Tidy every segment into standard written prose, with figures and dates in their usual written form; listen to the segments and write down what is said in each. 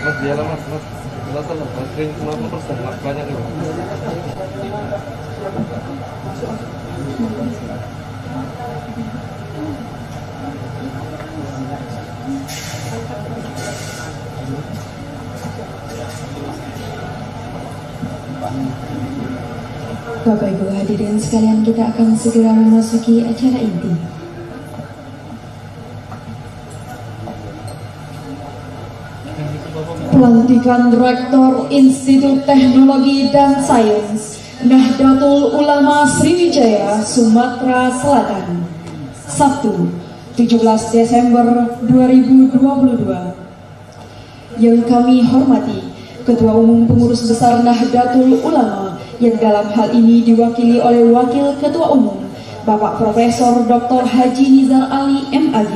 Mas dialah mas jelasan mas screen 90% mas banyak nih. Bapak Ibu hadirin sekalian, kita akan segera memasuki acara inti. Pelantikan Rektor Institut Teknologi dan Sains Nahdlatul Ulama Sriwijaya Sumatera Selatan, Sabtu 17 Desember 2022. Yang kami hormati Ketua Umum Pengurus Besar Nahdlatul Ulama yang dalam hal ini diwakili oleh Wakil Ketua Umum Bapak Profesor Dr. Haji Nizar Ali MAG.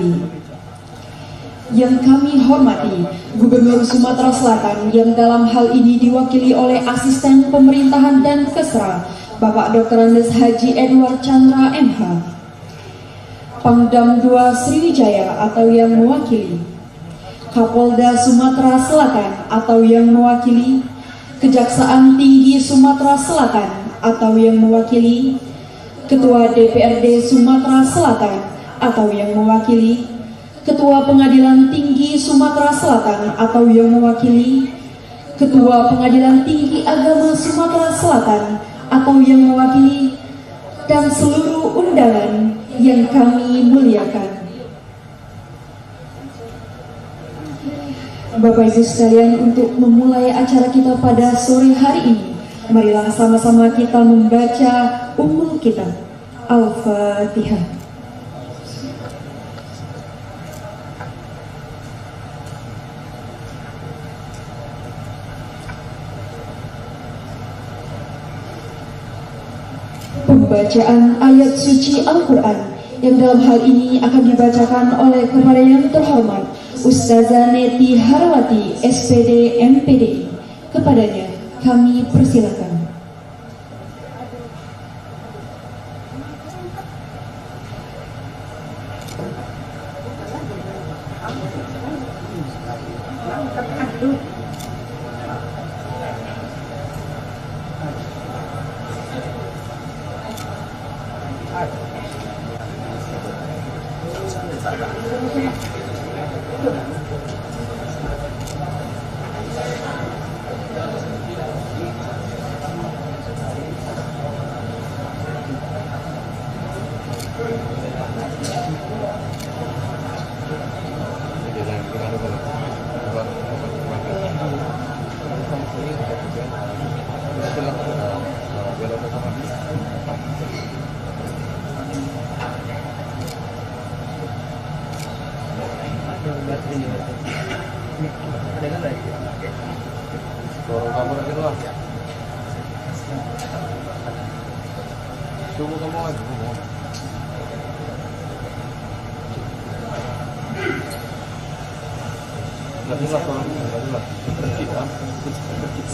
Yang kami hormati Gubernur Sumatera Selatan yang dalam hal ini diwakili oleh Asisten Pemerintahan dan Kesra Bapak Dr. Andes Haji Edward Chandra MH. Pangdam II Sriwijaya atau yang mewakili, Kapolda Sumatera Selatan atau yang mewakili, Kejaksaan Tinggi Sumatera Selatan atau yang mewakili, Ketua DPRD Sumatera Selatan atau yang mewakili, Ketua Pengadilan Tinggi Sumatera Selatan atau yang mewakili, Ketua Pengadilan Tinggi Agama Sumatera Selatan atau yang mewakili, dan seluruh undangan yang kami muliakan. Bapak Ibu sekalian, untuk memulai acara kita pada sore hari ini, marilah sama-sama kita membaca ummul kitab Al-Fatihah. Pembacaan ayat suci Al-Quran yang dalam hal ini akan dibacakan oleh kepada yang terhormat Ustazah Neti Harawati SPD MPD. Kepadanya kami persilakan.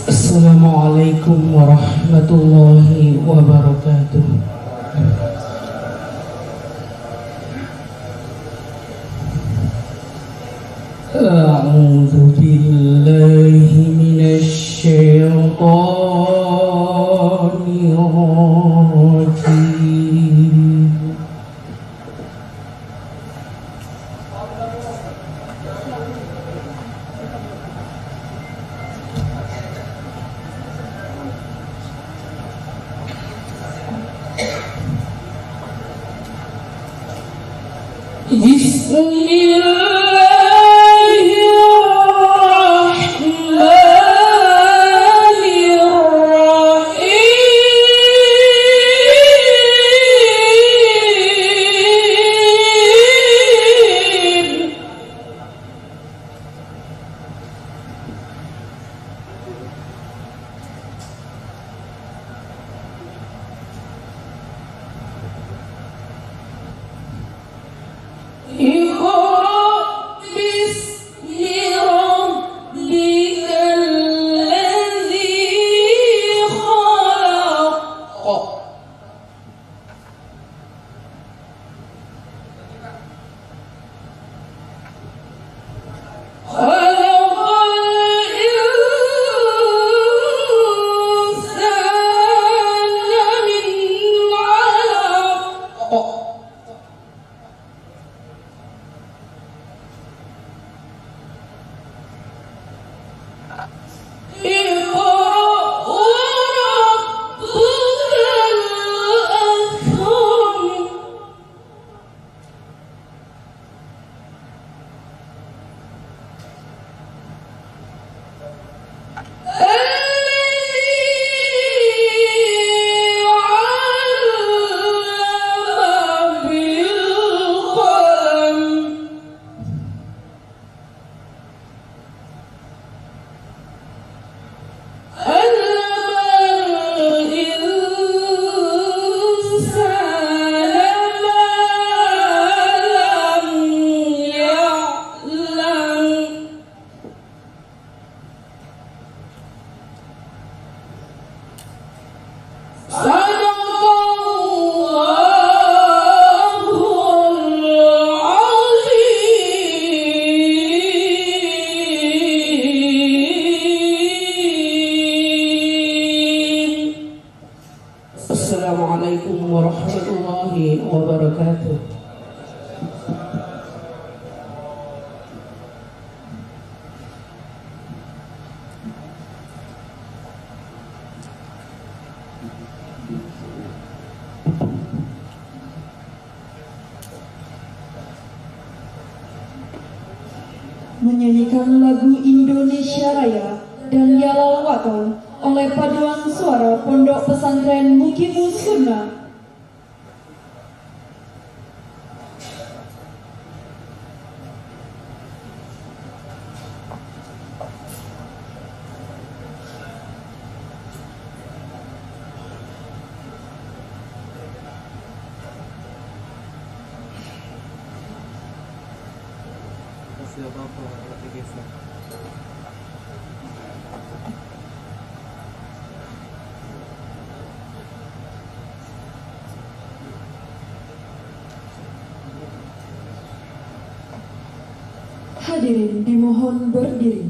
Assalamualaikum warahmatullahi wabarakatuh. A'udzu billahi minasy syaithanir rajim. Bismillahirrahmanirrahim. menyanyikan lagu Indonesia Raya dan Yalal Waton oleh paduan suara Pondok Pesantren Muqimus Sunnah. Kasih apa-apa, nanti geser. Hadirin dimohon berdiri.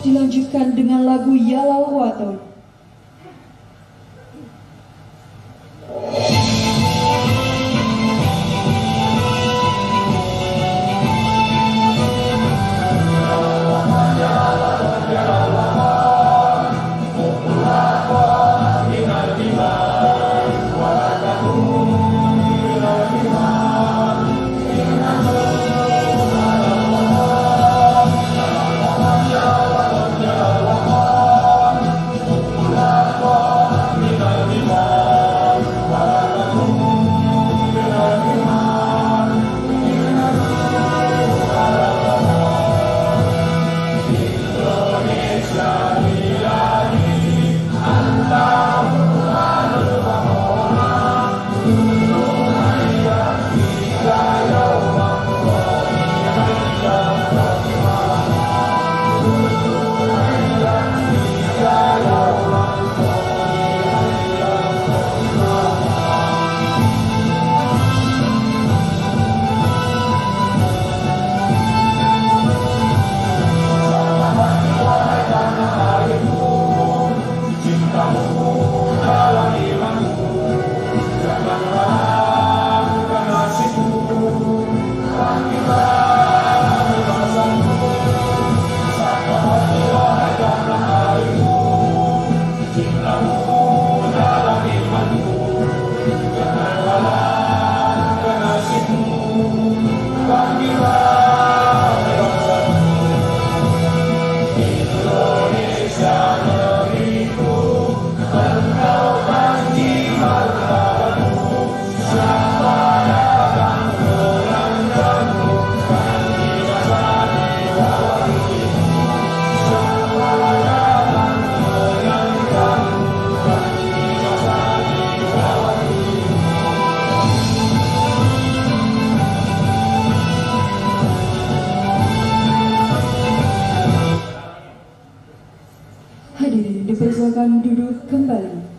Dilanjutkan dengan lagu Yalal Waton. Hadirin dipersilakan duduk kembali.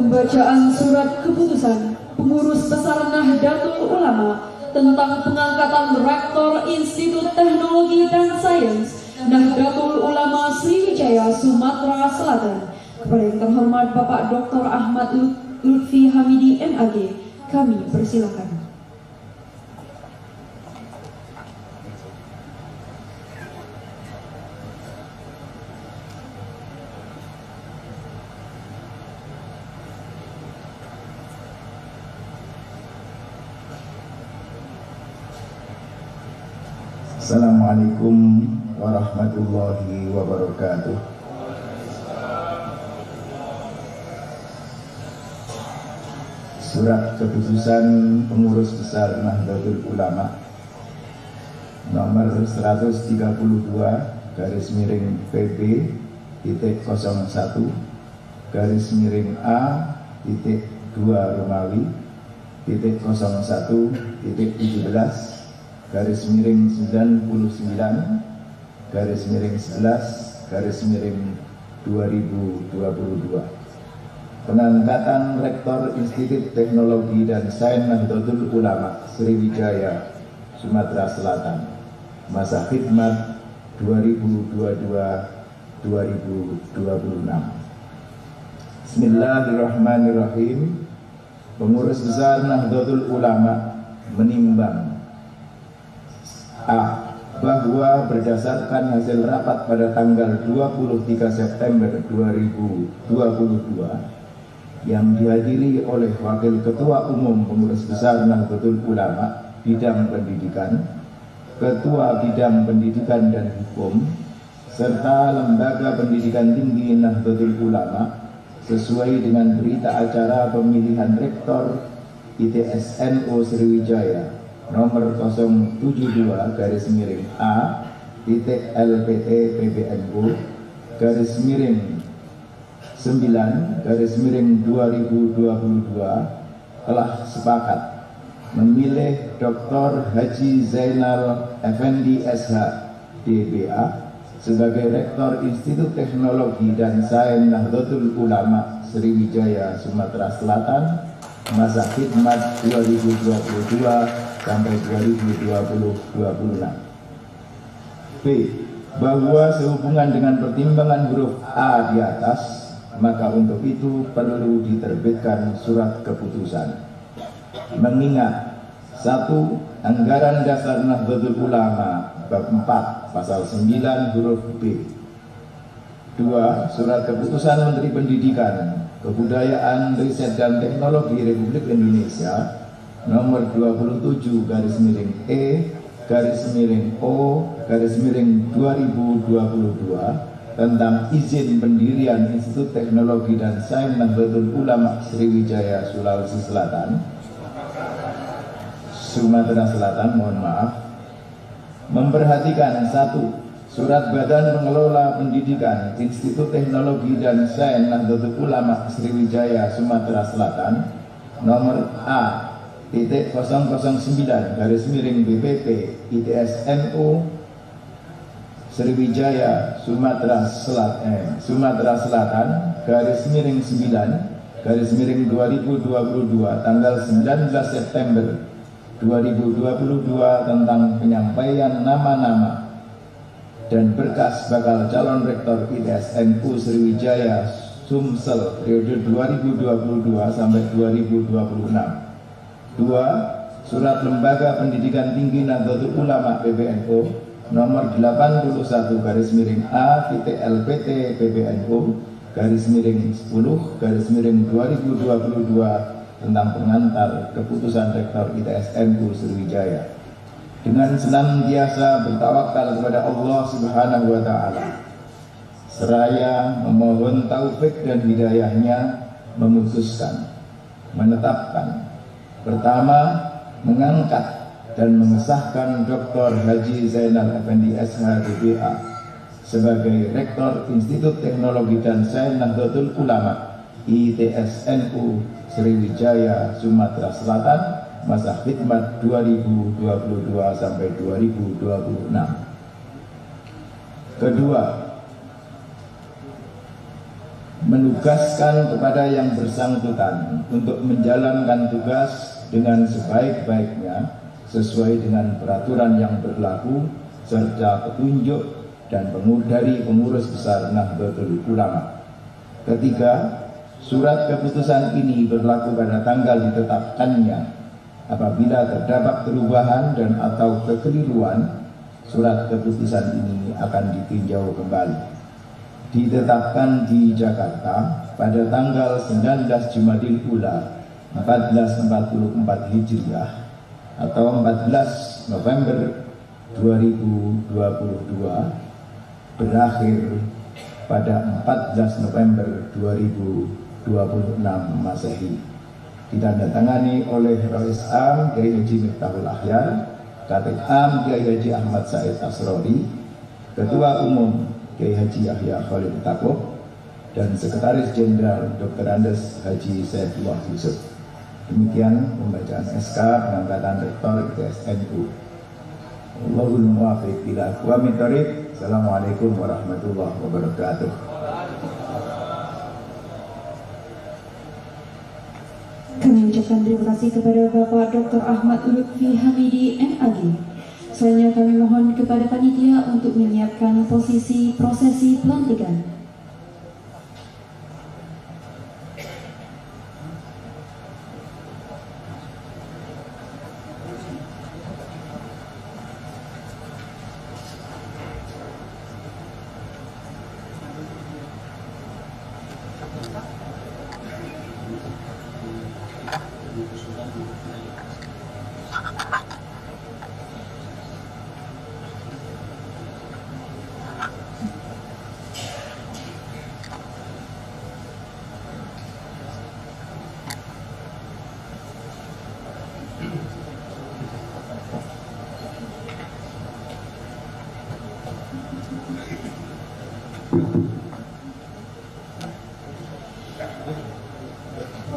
Pembacaan surat keputusan Pengurus Besar Nahdlatul Ulama tentang pengangkatan Rektor Institut Teknologi dan Sains Nahdlatul Ulama Sriwijaya Sumatera Selatan kepada yang terhormat Bapak Dr. Ahmad Lutfi Hamidi MAG, kami persilakan. Assalamualaikum warahmatullahi wabarakatuh. Surat keputusan Pengurus Besar Nahdlatul Ulama nomor 132 garis miring PB titik 01 garis miring A titik 2 Romawi titik 01 titik 17 garis miring 99 garis miring 11 garis miring 2022. Pengangkatan Rektor Institut Teknologi dan Sains Nahdlatul Ulama Sriwijaya Sumatera Selatan masa khidmat 2022-2026. Bismillahirrahmanirrahim. Pengurus Besar Nahdlatul Ulama menimbang A. Bahwa berdasarkan hasil rapat pada tanggal 23 September 2022 yang dihadiri oleh Wakil Ketua Umum Pengurus Besar Nahdlatul Ulama Bidang Pendidikan, Ketua Bidang Pendidikan dan Hukum, serta Lembaga Pendidikan Tinggi Nahdlatul Ulama sesuai dengan berita acara pemilihan Rektor ITSNU Sriwijaya nomor 072 garis miring A titik LPT PBNU garis miring 9 garis miring 2022 telah sepakat memilih Dr. Haji Zainal Effendi SH DBA sebagai Rektor Institut Teknologi dan Sains Nahdlatul Ulama Sriwijaya Sumatera Selatan masa khidmat 2022 sampai 2026. B. Bahwa sehubungan dengan pertimbangan huruf A di atas, maka untuk itu perlu diterbitkan surat keputusan. Mengingat 1. Anggaran Dasar Nahdlatul Ulama bab 4 pasal 9 huruf B. 2. Surat keputusan Menteri Pendidikan, Kebudayaan, Riset dan Teknologi Republik Indonesia nomor 27 garis miring E garis miring O garis miring 2022 tentang izin pendirian Institut Teknologi dan Sains Nahdlatul Ulama Sriwijaya Sulawesi Selatan Sumatera Selatan, mohon maaf, memperhatikan 1. Surat Badan Pengelola Pendidikan Institut Teknologi dan Sains Nahdlatul Ulama Sriwijaya Sumatera Selatan nomor A titik 009 garis miring BPP ITSNU Sriwijaya Sumatera Selatan garis miring 9 garis miring 2022 tanggal 19 September 2022 tentang penyampaian nama-nama dan berkas bakal calon Rektor ITSNU Sriwijaya Sumsel periode 2022 sampai 2026. 2. Surat Lembaga Pendidikan Tinggi Nahdlatul Ulama PBNU nomor 81 garis miring A titik LPT PBNU garis miring 10 garis miring 2022 tentang pengantar keputusan Rektor ITSNU Sriwijaya. Dengan senantiasa bertawakal kepada Allah Subhanahu wa Ta'ala, seraya memohon taufik dan hidayahnya, memutuskan, menetapkan, pertama, mengangkat dan mengesahkan Dr. Haji Zainal Effendi SH DBA sebagai Rektor Institut Teknologi dan Sains Nahdlatul Ulama ITSNU Sriwijaya Sumatera Selatan masa khidmat 2022 sampai 2026. Kedua, menugaskan kepada yang bersangkutan untuk menjalankan tugas dengan sebaik-baiknya sesuai dengan peraturan yang berlaku serta petunjuk dan dari pengurus besar Nahdlatul Ulama. Ketiga, surat keputusan ini berlaku pada tanggal ditetapkannya. Apabila terdapat perubahan dan atau kekeliruan, surat keputusan ini akan ditinjau kembali. Ditetapkan di Jakarta pada tanggal 19 Jumadil Ula 1444 Hijriah atau 14 November 2022, berakhir pada 14 November 2026 Masehi. Ditandatangani oleh Rais Am Kiai Haji Miftahul Ahyar, Khatib Am Kiai Haji Ahmad Said Asrori, Ketua Umum Kiai Haji Yahya Khalid Takuf, dan Sekretaris Jenderal Dr. Andes Haji Saifullah Yusuf. Demikian pembacaan SK pengangkatan Rektor ITSNU. Wallahul muwaffiq ila aqwamit thoriq. Assalamualaikum warahmatullahi wabarakatuh. Kami ucapkan terima kasih kepada Bapak Dr. Ahmad Lutfi Hamidi MAG. Selanjutnya kami mohon kepada panitia untuk menyiapkan posisi prosesi pelantikan.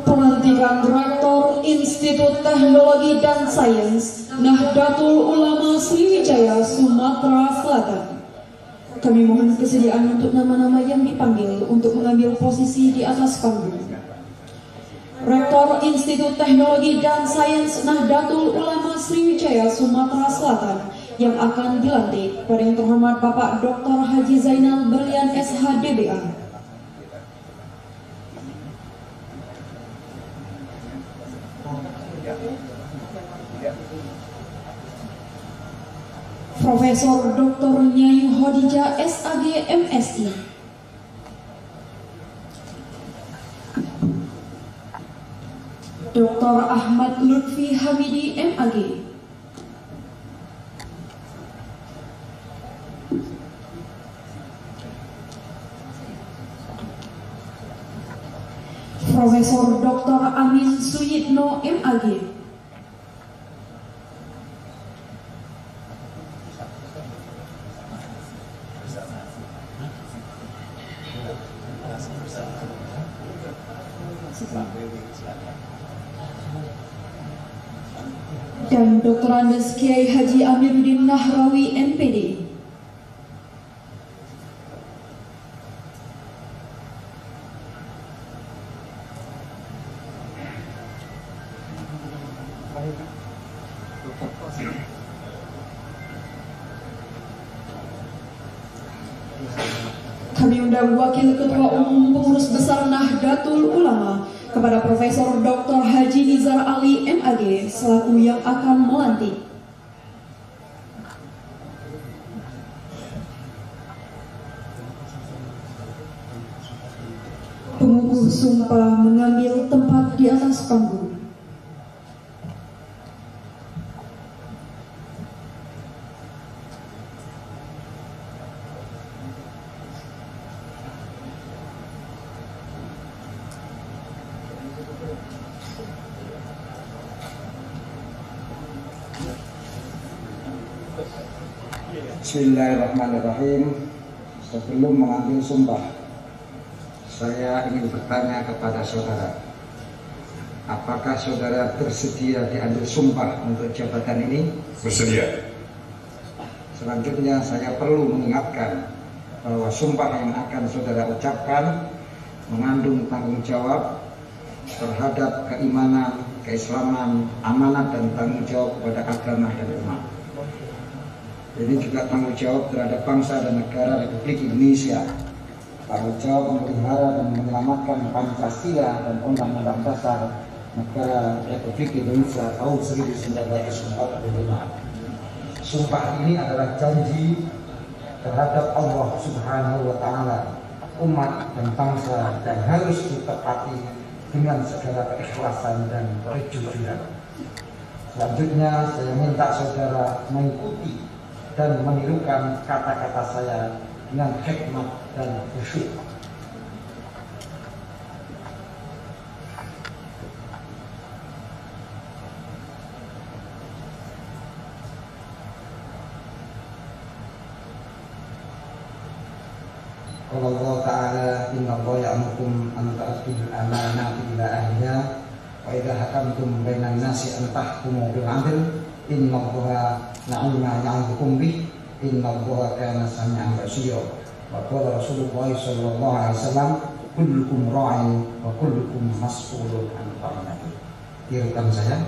Pelantikan Rektor Institut Teknologi dan Sains Nahdlatul Ulama Sriwijaya Sumatera Selatan. Kami mohon kesediaan untuk nama-nama yang dipanggil untuk mengambil posisi di atas panggung. Rektor Institut Teknologi dan Sains Nahdlatul Ulama Sriwijaya Sumatera Selatan yang akan dilantik pada yang terhormat Bapak Dr. Haji Zainal Berlian SHDBA. Profesor Dr. Nyayu Hodijah SAG MSI. Dr. Ahmad Lutfi Hamidi MAG. Profesor Dr. Amin Suyitno MAG. Dan Dr. Andes Kiai Haji Amiruddin Nahrawi MPD. Kami undang Wakil Ketua Umum Pengurus Besar Nahdlatul Ulama kepada Profesor Dr. Haji Nizar Ali MAG selaku yang akan melantik. Pengukuh sumpah mengambil tempat di atas panggung. Bismillahirrahmanirrahim. Sebelum mengambil sumpah, saya ingin bertanya kepada saudara, apakah saudara bersedia diambil sumpah untuk jabatan ini? Bersedia. Selanjutnya saya perlu mengingatkan bahwa sumpah yang akan saudara ucapkan mengandung tanggung jawab terhadap keimanan, keislaman, amanat dan tanggung jawab kepada agama dan umat. Ini juga tanggung jawab terhadap bangsa dan negara Republik Indonesia. Tanggung jawab memelihara dan menyelamatkan Pancasila dan Undang-Undang Dasar Negara Republik Indonesia tahun 1945. Sumpah ini adalah janji terhadap Allah Subhanahu wa Ta'ala, umat dan bangsa, dan harus ditepati dengan segala keikhlasan dan kejujuran. Selanjutnya saya minta saudara mengikuti dan menirukan kata-kata saya dengan hikmat dan khusyuk. Allah Ta'ala, inna Allah ya'mukum an ta'addul amanati ila ahliha wa idha hakamtum bainan nasi an tahkumu bil 'adl inna Allah na'ima ya'idhukum bih inna Allah kana sami'an basira. Wa qala Rasulullah sallallahu alaihi wasallam, kullukum ra'in wa kullukum mas'ulun an ra'iyatihi. Tirukan saya.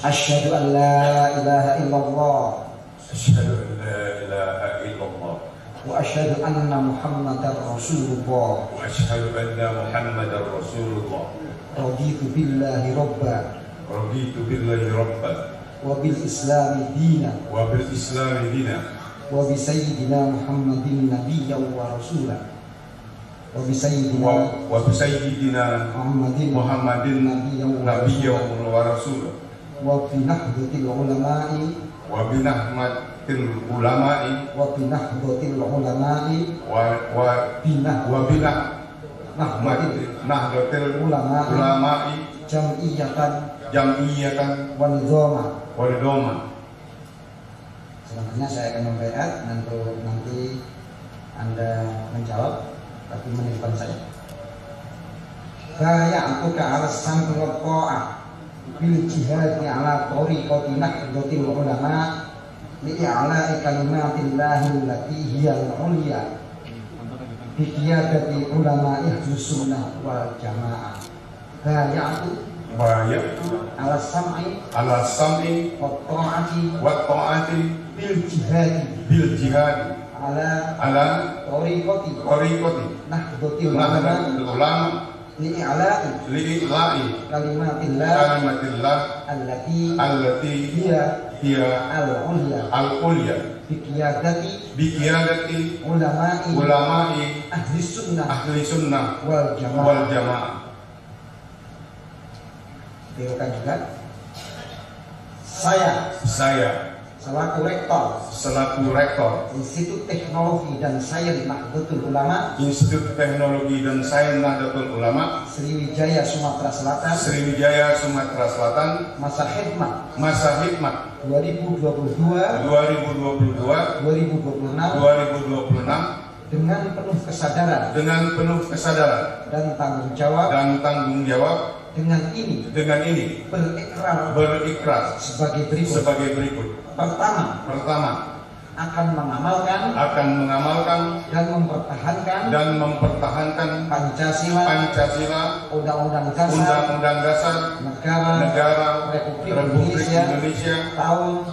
Asyhadu an la ilaha illallah, asyhadu an la ilaha illallah, wa asyhadu anna Muhammadar Rasulullah, wa asyhadu anna Muhammadar Rasulullah. Raditu billahi rabba Raditu billahi rabban wa bil islami dina wa bil islami dina wa bi sayyidina Muhammadin nabiyyan wa rasula wa bi sayyidina Muhammadin nabiyyan wa rasula wa bi nahdlatil ulama'i wa bi nahmatil ulama'i wa bi nahdlatil ulama'i wa bi nahdlatil ulama'i jam'iyatan wa nidhama. wa nidhama. Selanjutnya saya akan membaiat, nanti Anda menjawab, tapi menirukan saya. Bay'atuka 'ala sam'i wa tha'ah bil jihadi 'ala tariqati nahdlatil ulama li'a'la'i kalimatillahi allati hiyal 'ulya bi qiyadati ulama'i sunnah wal jamaah. Bay'atu 'ala sam'i wa ta'ati bil jihadi 'ala tariqati nahdlatil ulama li'a'la'i kalimatillah allati hiya al-ulya bi qiyadati ulama'i ahli sunnah wal jamaah. Tirukan juga. Saya selaku rektor Institut Teknologi dan Sains Nahdlatul Ulama Sriwijaya Sumatera Selatan, masa khidmat 2022-2026 dengan penuh kesadaran dan tanggung jawab. Dengan ini berikrar sebagai berikut. Pertama, akan mengamalkan dan mempertahankan Pancasila, Undang-Undang Dasar Negara Republik Indonesia tahun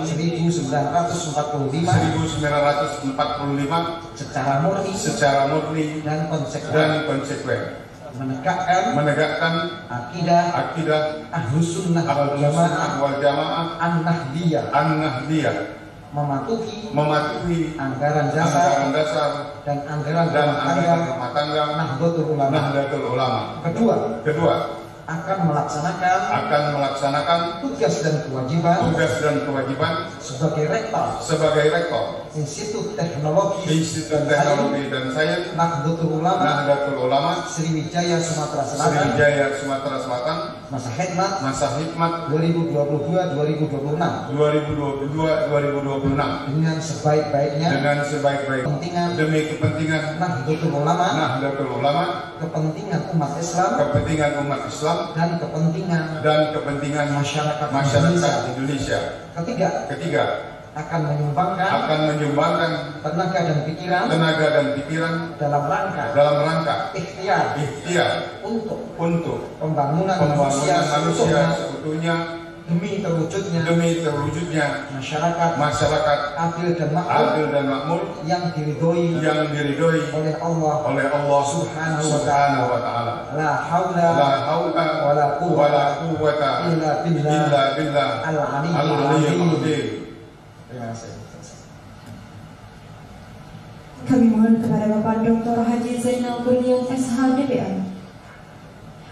1945 secara murni dan konsekuen. Menegakkan akidah Ahlus Sunnah wal Jamaah An-Nahdliyah, mematuhi anggaran dasar dan anggaran rumah tangga Nahdlatul Ulama. Kedua, akan melaksanakan tugas dan kewajiban sebagai rektor Institut Teknologi dan Sains Nahdlatul Ulama Sriwijaya Sumatera Selatan, masa khidmat 2022-2026 dengan sebaik-baiknya demi kepentingan Nahdlatul Ulama, kepentingan umat Islam dan kepentingan masyarakat Indonesia. Ketiga, akan menyumbangkan tenaga dan pikiran dalam rangka ikhtiar untuk pembangunan manusia seutuhnya demi terwujudnya masyarakat adil dan makmur yang diridhoi oleh Allah Subhanahu wa taala. La haula wala quwwata illa billah al-aliyyil azim. Terima kasih. Kami mohon kepada Bapak Dr. Haji Zainal Berlian SH-DPA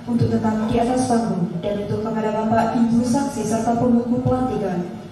untuk tetap di atas panggung, dan untuk kepada Bapak Ibu saksi serta penunggu pelantikan.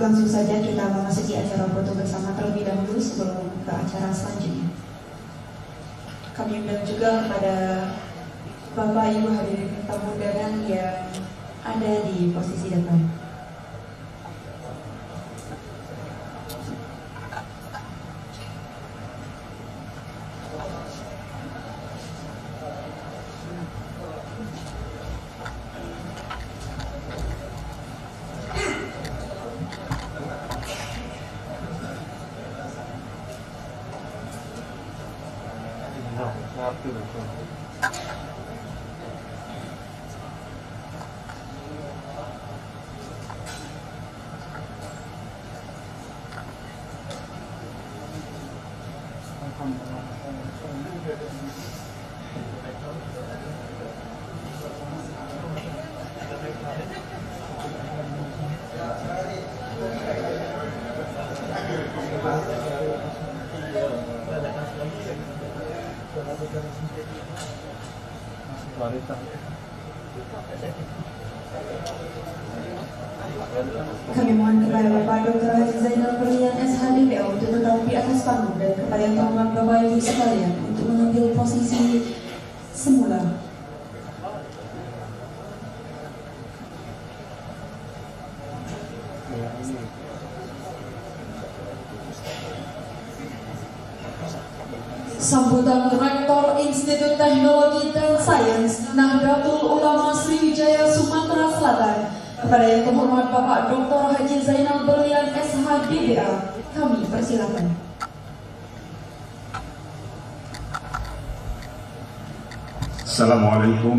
Langsung saja kita memasuki acara foto bersama terlebih dahulu sebelum ke acara selanjutnya. Kami undang juga kepada Bapak Ibu hadirin tamu undangan yang ada di posisi depan. Kami mohon kepada Bapak Dr. Haji Zainal Berlian SH-DPA untuk tetap di atas panggung, dan kepada yang terhormat Bapak Ibu sekalian untuk mengambil posisi semula. Sambutan Rektor Institut Teknologi dan Sains Nahdlatul Ulama Sriwijaya Sumatera Selatan kepada yang terhormat Bapak Dr. Haji Zainal Berlian SH-DPA, kami persilakan. Assalamualaikum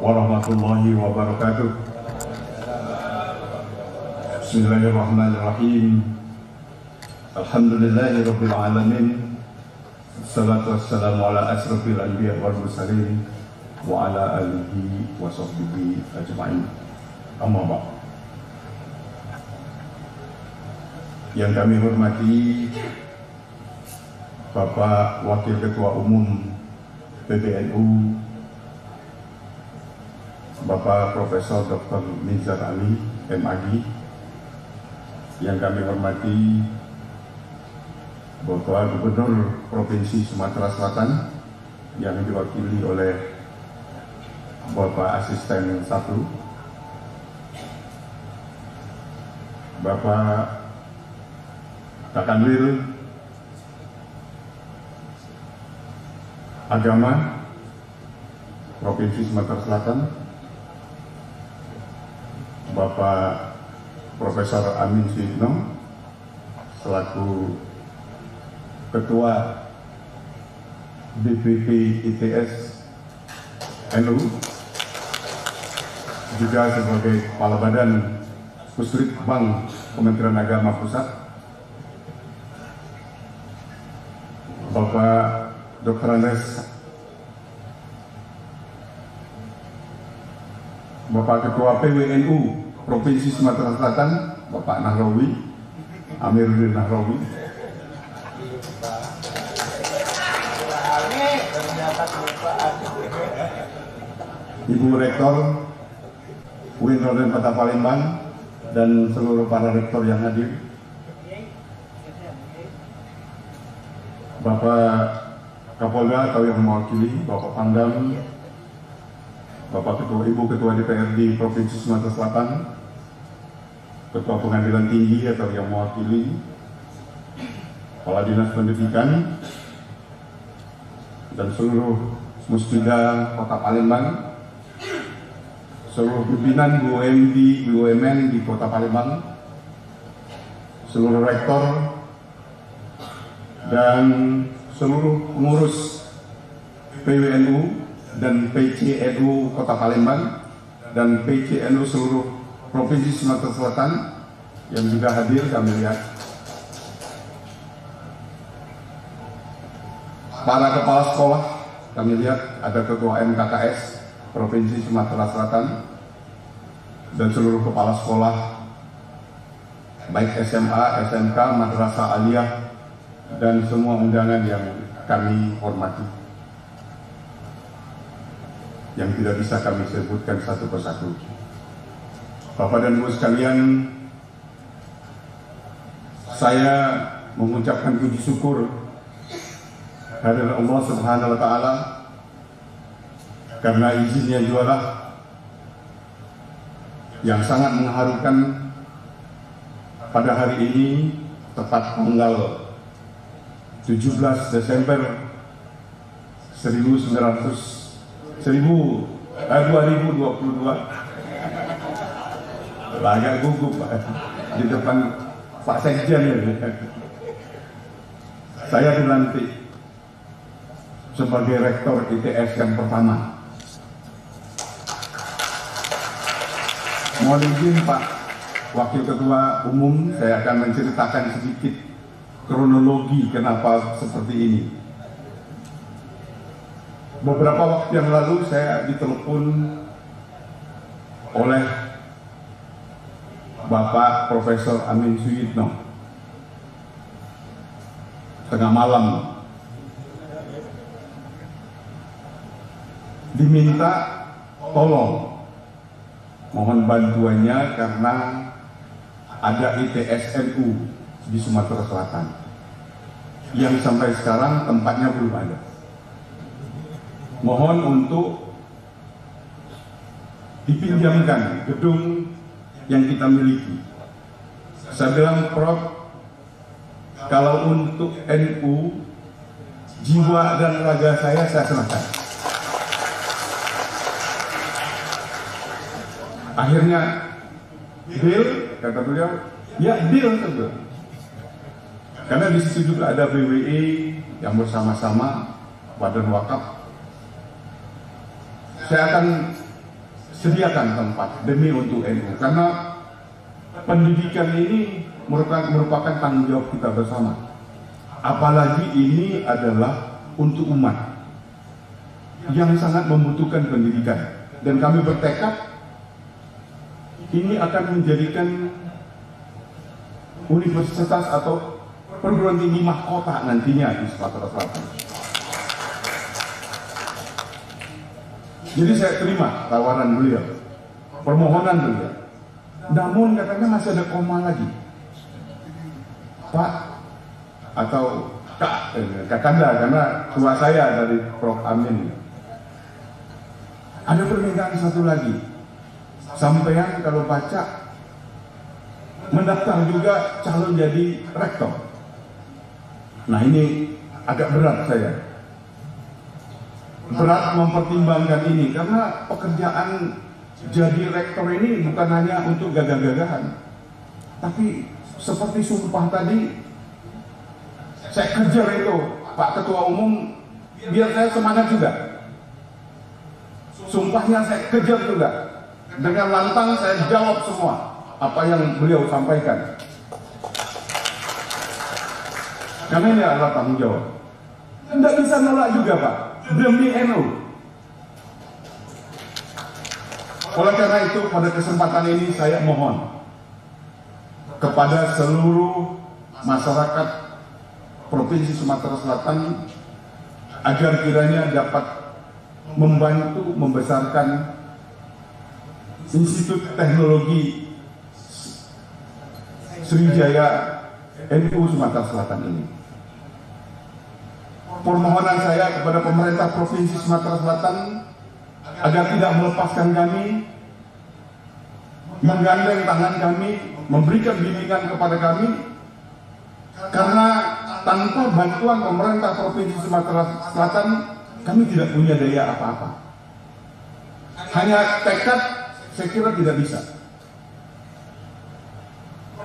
warahmatullahi wabarakatuh. Bismillahirrahmanirrahim. Alhamdulillahirabbil alamin. Salatu wassalamu ala asrafil anbiya wal mursalin wa ala alihi wa sahbihi ajma'in. Amma ba'd. Yang kami hormati Bapak Wakil Ketua Umum PBNU, Bapak Profesor Dr. Nizar Ali MAG. Yang kami hormati Bapak Gubernur Provinsi Sumatera Selatan yang diwakili oleh Bapak Asisten 1, Bapak Kakanwil Agama Provinsi Sumatera Selatan, Bapak Profesor Amin Suyitno selaku Ketua DPP ITS NU, juga sebagai Kepala Badan Pusritbang Kementerian Agama Pusat, Bapak Dr. Andes, Bapak Ketua PWNU Provinsi Sumatera Selatan, Bapak Nahrawi, Amiruddin Nahrawi, Ibu Rektor UIN Raden Kota Palembang, dan seluruh para rektor yang hadir, Bapak Kapolda atau yang mewakili, Bapak Pangdam, Bapak Ketua, Ibu Ketua DPRD Provinsi Sumatera Selatan, Ketua Pengadilan Tinggi atau yang mewakili, Kepala Dinas Pendidikan, dan seluruh musbida Kota Palembang, seluruh pimpinan BUMD, BUMN di Kota Palembang, seluruh rektor, dan seluruh pengurus PWNU dan PCNU Kota Palembang dan PCNU seluruh Provinsi Sumatera Selatan yang juga hadir kami lihat. Para kepala sekolah kami lihat ada Ketua MKKS Provinsi Sumatera Selatan dan seluruh kepala sekolah baik SMA, SMK, Madrasah Aliyah dan semua undangan yang kami hormati, yang tidak bisa kami sebutkan satu persatu. Bapak dan Ibu sekalian, saya mengucapkan puji syukur kehadirat Allah Subhanahu wa Ta'ala, karena izinnya juara yang sangat mengharukan pada hari ini, tepat tanggal 17 Desember 2022 agak gugup di depan Pak Sekjen. Saya dilantik sebagai rektor ITS yang pertama. Mohon izin Pak Wakil Ketua Umum, saya akan menceritakan sedikit kronologi kenapa seperti ini. Beberapa waktu yang lalu saya ditelepon oleh Bapak Profesor Amin Suyitno tengah malam, diminta tolong mohon bantuannya karena ada ITS NU di Sumatera Selatan yang sampai sekarang tempatnya belum ada. Mohon untuk dipinjamkan gedung yang kita miliki. Saya bilang, Prof, kalau untuk NU, jiwa dan raga saya serahkan. Akhirnya deal, kata beliau, ya deal tentu. Karena di situ juga ada BWI yang bersama-sama Badan Wakaf. Saya akan sediakan tempat demi untuk NU, karena pendidikan ini merupakan tanggung jawab kita bersama. Apalagi ini adalah untuk umat yang sangat membutuhkan pendidikan, dan kami bertekad ini akan menjadikan universitas atau perguruan tinggi mahkota nantinya di Sumatera Selatan. Jadi saya terima tawaran beliau, permohonan beliau. Namun katanya masih ada koma lagi, Pak atau Kak, Kakanda, karena tua saya dari Prof. Amin. Ada permintaan satu lagi, sampean kalau baca mendaftar juga calon jadi rektor. Nah ini agak berat saya, berat mempertimbangkan ini, karena pekerjaan jadi rektor ini bukan hanya untuk gagah-gagahan, tapi seperti sumpah tadi, saya kejar itu Pak Ketua Umum biar saya semangat juga. Sumpahnya saya kejar juga. Dengan lantang saya jawab semua apa yang beliau sampaikan. Karena ini adalah tanggung jawab. Tidak bisa nolak juga Pak, demi NU. Oleh karena itu pada kesempatan ini saya mohon kepada seluruh masyarakat Provinsi Sumatera Selatan agar kiranya dapat membantu membesarkan Institut Teknologi Sriwijaya NU Sumatera Selatan ini. Permohonan saya kepada pemerintah Provinsi Sumatera Selatan agar tidak melepaskan kami, menggandeng tangan kami, memberikan bimbingan kepada kami, karena tanpa bantuan pemerintah Provinsi Sumatera Selatan kami tidak punya daya apa-apa. Hanya tekad saya kira tidak bisa.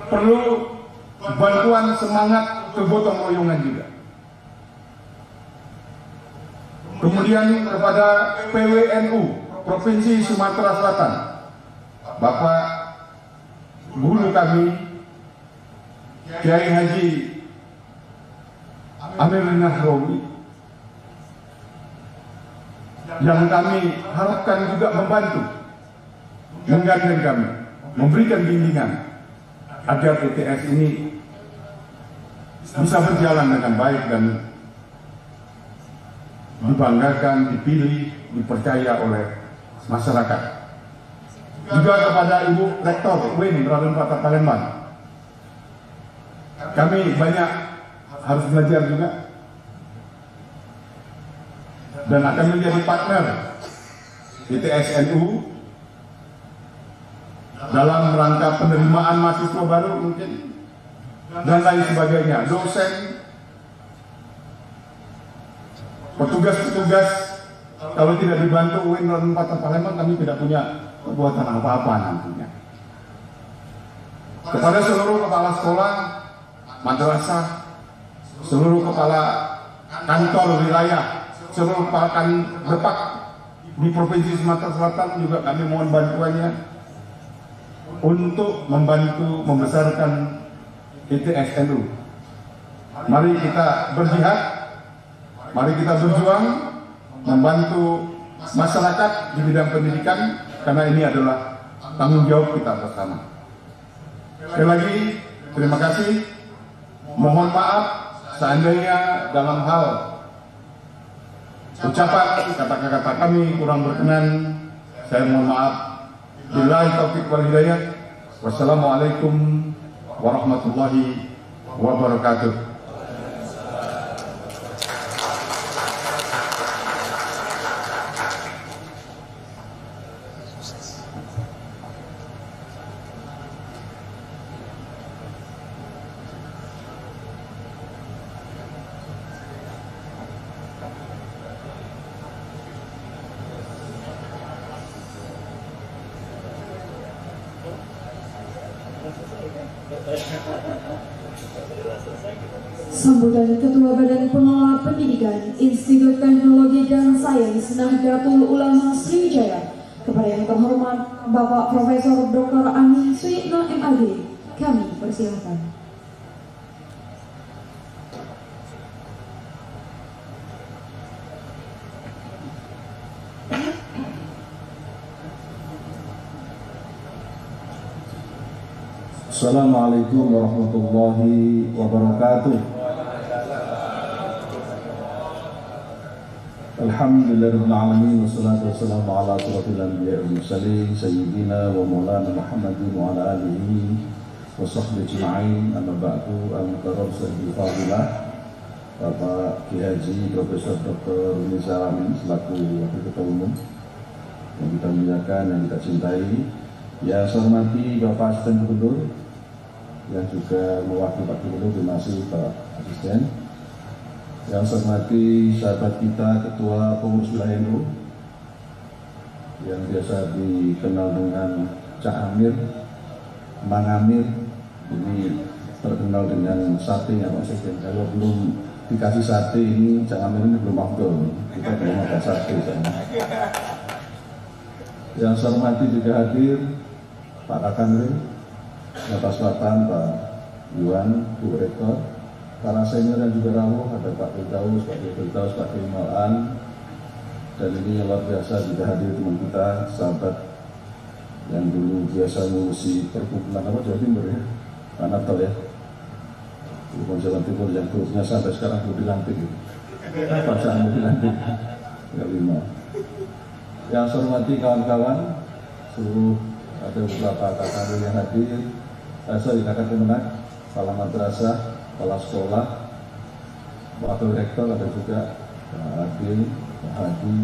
Perlu bantuan semangat kegotong royongan juga. Kemudian kepada PWNU Provinsi Sumatera Selatan, Bapak guru kami Kiai Haji Amir Nahrawi, yang kami harapkan juga membantu, menggandeng kami, memberikan bimbingan agar ITS ini bisa berjalan dengan baik dan dibanggakan, dipilih, dipercaya oleh masyarakat. Juga kepada Ibu Rektor UIN Raden Fatah Palembang, kami banyak harus belajar juga dan akan menjadi partner ITS NU dalam rangka penerimaan mahasiswa baru mungkin dan lain sebagainya, dosen, petugas-petugas. Kalau tidak dibantu UIN Raden Fatah Palembang, kami tidak punya kekuatan apa-apa nantinya. Kepada seluruh kepala sekolah, madrasah, seluruh kepala kantor wilayah, seluruh kepala depak di Provinsi Sumatera Selatan juga kami mohon bantuannya untuk membantu membesarkan ITS NU. Mari kita berjihad, mari kita berjuang membantu masyarakat di bidang pendidikan, karena ini adalah tanggung jawab kita bersama. Sekali lagi, terima kasih. Mohon maaf seandainya dalam hal ucapan kata-kata kami kurang berkenan. Saya mohon maaf. Billahi taufiq wal hidayah. Wassalamualaikum warahmatullahi wabarakatuh. Sambutan Ketua Badan Pengelola Pendidikan Institut Teknologi dan Sains Nahdlatul Ulama Sriwijaya kepada yang terhormat Bapak Profesor Dr. Ani Suyitno MAG, kami persilahkan. Assalamualaikum warahmatullahi wabarakatuh. Alhamdulillahirabbil alamin wassalatu wassalamu ala asyrofil anbiya'i wal mursalin sayyidina wa maulana Muhammadin wa ala alihi wa sahbihi ajma'in. Amma ba'du, al-mukarram sayyidil fadilah Bapak Kiai Haji Profesor Dr. Nizar Amin selaku Wakil Ketua Umum yang kita muliakan, yang kita cintai, yang saya hormati Bapak Asisten Gubernur yang juga mewakili Pak Gubernur, terima kasih Pak Asisten. Yang saya hormati sahabat kita Ketua Pengurus Wilayah NU yang biasa dikenal dengan Cak Amir, Mang Amir, ini terkenal dengan sate ya Pak Asisten. Kalau belum dikasih sate ini jangan ini belum afdol, kita belum makan sate sana. Yang saya hormati juga hadir Pak Kakanri, Bapak Selatan, Pak Iwan, Bu Rektor, para senior yang juga rawuh, ada Pak Firdaus, Pak Firdaus, Pak Firmalan, dan ini yang luar biasa juga hadir teman kita, sahabat yang dulu biasa mengurusi perkumpulan apa Jawa Timur ya, Pak ya. Bukan Jawa Timur yang terusnya sampai sekarang belum dilantik. Apa saat dilantik? Ya 5. Yang saya hormati kawan-kawan, seluruh ada beberapa kakak yang hadir, kakak kemenak, kepala madrasah, kepala sekolah, wakil rektor ada juga, Pak Adil, Pak Hadi,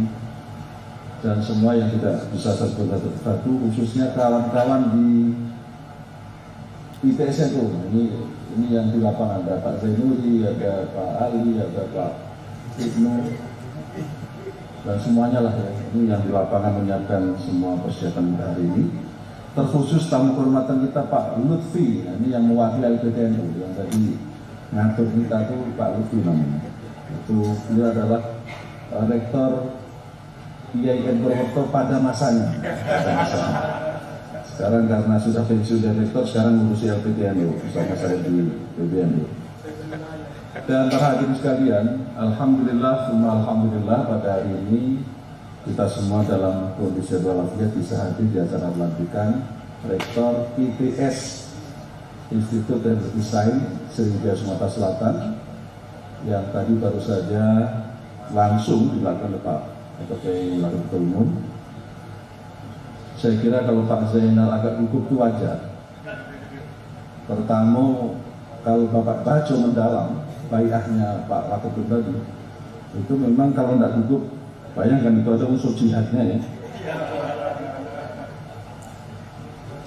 dan semua yang tidak bisa sebut satu-satu, khususnya kawan-kawan di ITSNU. Ini yang di lapangan, ada Pak Zainuri, ada Pak Ali, ada Pak Ibnu, dan semuanya lah ya. Ini yang di lapangan menyiapkan semua persiapan kita hari ini. Terkhusus tamu kehormatan kita Pak Lutfi, ini yang mewakili LPTNU, yang tadi ngatur kita tuh Pak Lutfi namanya. Itu dia adalah rektor IAIN Purwokerto pada masanya. Sekarang karena sudah pensiun dari rektor, sekarang ngurusi LPTNU bersama saya di PBNU. Dan terhadirin sekalian, alhamdulillah, alhamdulillah pada hari ini kita semua dalam kondisi walafiat bisa hadir di acara pelantikan Rektor ITS Institut Teknik Desain Sriwijaya Sumatera Selatan yang tadi baru saja langsung dilakukan oleh Pak Ketua Ketua Umum. Saya kira kalau Pak Zainal agak gugup itu wajar. Pertama, kalau Bapak baca mendalam baiahnya Pak Wakil tadi, itu memang kalau tidak gugup, bayangkan itu ada unsur jihadnya ya.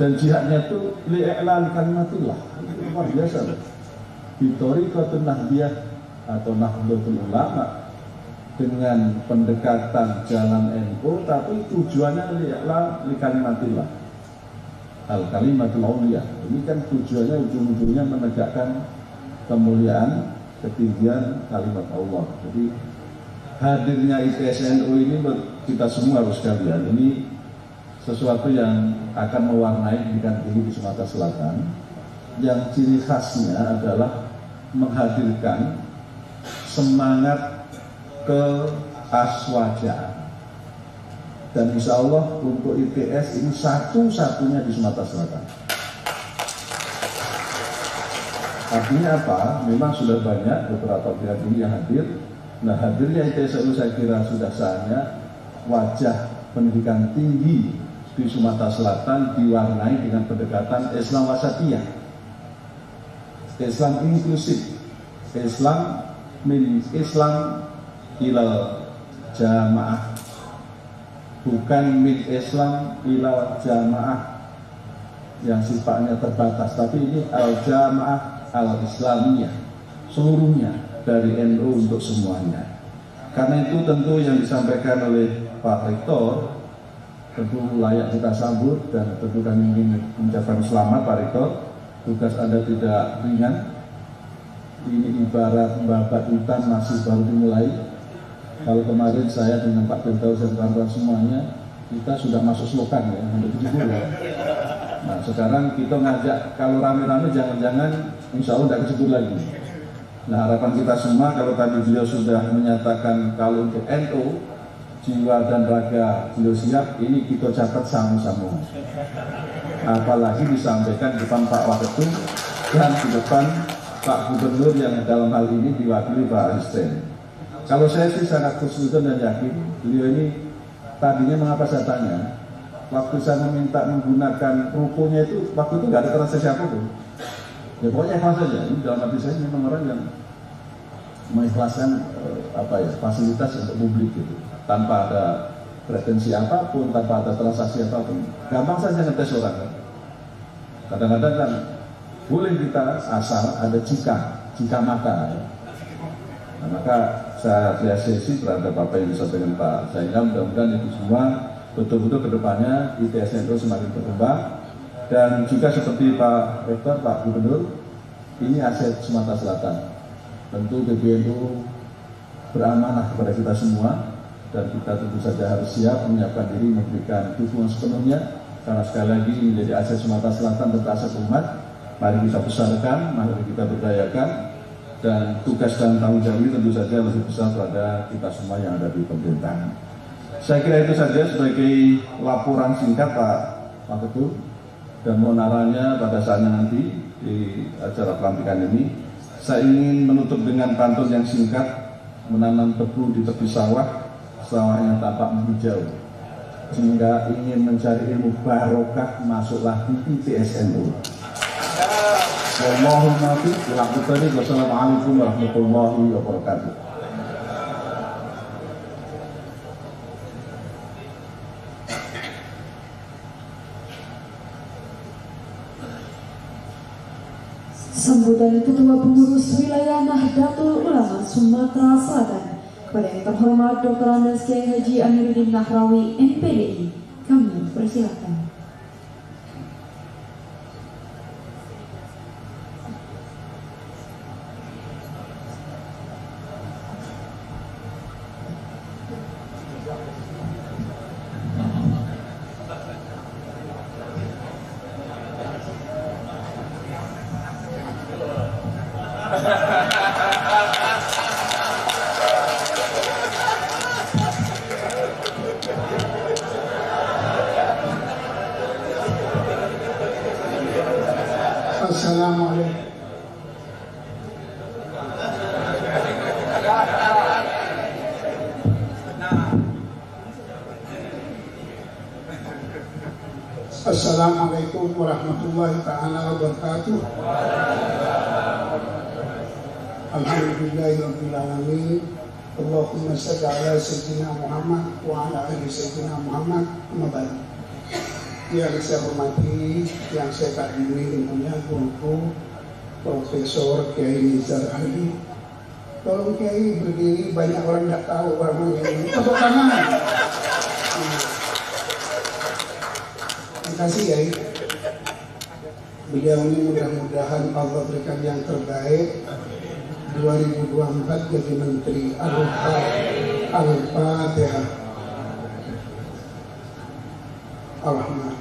Dan jihadnya itu li'a'lan kalimatillah, itu luar biasa. Bitoriqatun Nahdiyah atau Nahdlatul Ulama, dengan pendekatan jalan NU, tapi tujuannya li'a'lan kalimatillah, al-kalimatul awliyah. Ini kan tujuannya ujung-ujungnya menegakkan kemuliaan, ketinggian kalimat Allah. Jadi hadirnya ITSNU ini kita semua harus sekalian, ini sesuatu yang akan mewarnai pendidikan tinggi di Sumatera Selatan, yang ciri khasnya adalah menghadirkan semangat keaswajaan. Dan insya Allah untuk ITS ini satu-satunya di Sumatera Selatan. Artinya apa? Memang sudah banyak beberapa pihak ini yang hadir. Nah, hadirnya ITS saya kira sudah saatnya wajah pendidikan tinggi di Sumatera Selatan diwarnai dengan pendekatan Islam wasatiyah, Islam inklusif, Islam min Islam ilal jamaah, bukan min Islam ilal jamaah yang sifatnya terbatas, tapi ini al jamaah al-Islamiyah, seluruhnya dari NU untuk semuanya. Karena itu tentu yang disampaikan oleh Pak Rektor tentu layak kita sambut, dan tentu kami ingin mengucapkan selamat Pak Rektor, tugas Anda tidak ringan. Ini ibarat babat hutan masih baru dimulai. Kalau kemarin saya dengan Pak Firdaus dan kawan-kawan semuanya, kita sudah masuk selokan ya, hampir 70 ya. Nah sekarang kita ngajak, kalau rame-rame jangan-jangan insya Allah tidak kesebut lagi. Nah harapan kita semua, kalau tadi beliau sudah menyatakan kalau untuk NU jiwa dan raga beliau siap, ini kita catat sama-sama. Apalagi disampaikan di depan Pak Waketum dan di depan Pak Gubernur yang dalam hal ini diwakili Pak Asisten. Kalau saya sih sangat kesulitan dan yakin beliau ini, tadinya mengapa saya tanya, waktu saya meminta menggunakan rukonya itu, waktu itu nggak ada terasa siapapun. Ya pokoknya ikhlas saja. Ini dalam hati saya memang orang yang mengikhlaskan fasilitas untuk publik gitu, tanpa ada pretensi apapun, tanpa ada transaksi apapun. Gampang saja ngetes orang kan. Kadang-kadang kan boleh kita asal ada jika maka. Ya. Nah, maka saya apresiasi terhadap apa yang disampaikan Pak Zainal. Mudah-mudahan itu semua betul-betul kedepannya ITSNU semakin berkembang, dan juga seperti Pak Rektor, Pak Gubernur, ini aset Sumatera Selatan. tentu PBNU beramanah kepada kita semua, dan kita tentu saja harus siap menyiapkan diri memberikan dukungan sepenuhnya, karena sekali lagi menjadi aset Sumatera Selatan dan aset umat. Mari kita besarkan, mari kita berdayakan, dan tugas dan tanggung jawab ini tentu saja lebih besar pada kita semua yang ada di pemerintahan. Saya kira itu saja sebagai laporan singkat Pak Ketua, dan mohon arahnya pada saatnya nanti di acara pelantikan ini. Saya ingin menutup dengan pantun yang singkat, menanam tebu di tepi sawah, sawah yang tampak menghijau. Sehingga ingin mencari ilmu barokah, masuklah di ITSNU. Wassalamualaikum warahmatullahi wabarakatuh. Sambutan Ketua Pengurus Wilayah Nahdlatul Ulama Sumatera Selatan kepada yang terhormat Dr. Andes Kiai Haji Amiruddin Nahrawi MPDI, kami persilakan. Assalamualaikum. Assalamualaikum warahmatullahi ta'ala wabarakatuh. Alhamdulillahirabbil alamin. Allahumma shalli ala sayyidina Muhammad wa ala ali sayyidina Muhammad. Amma ba'd. Yang saya hormati, yang saya takdimi tentunya guruku Profesor Kiai Nizar Ali. Tolong Kiai berdiri, banyak orang tidak tahu orang ini. Tepuk tangan. Terima kasih Kiai. Beliau ini mudah-mudahan Allah berikan yang terbaik. 2024 jadi Menteri. Al-Fatihah. Al-Rahman.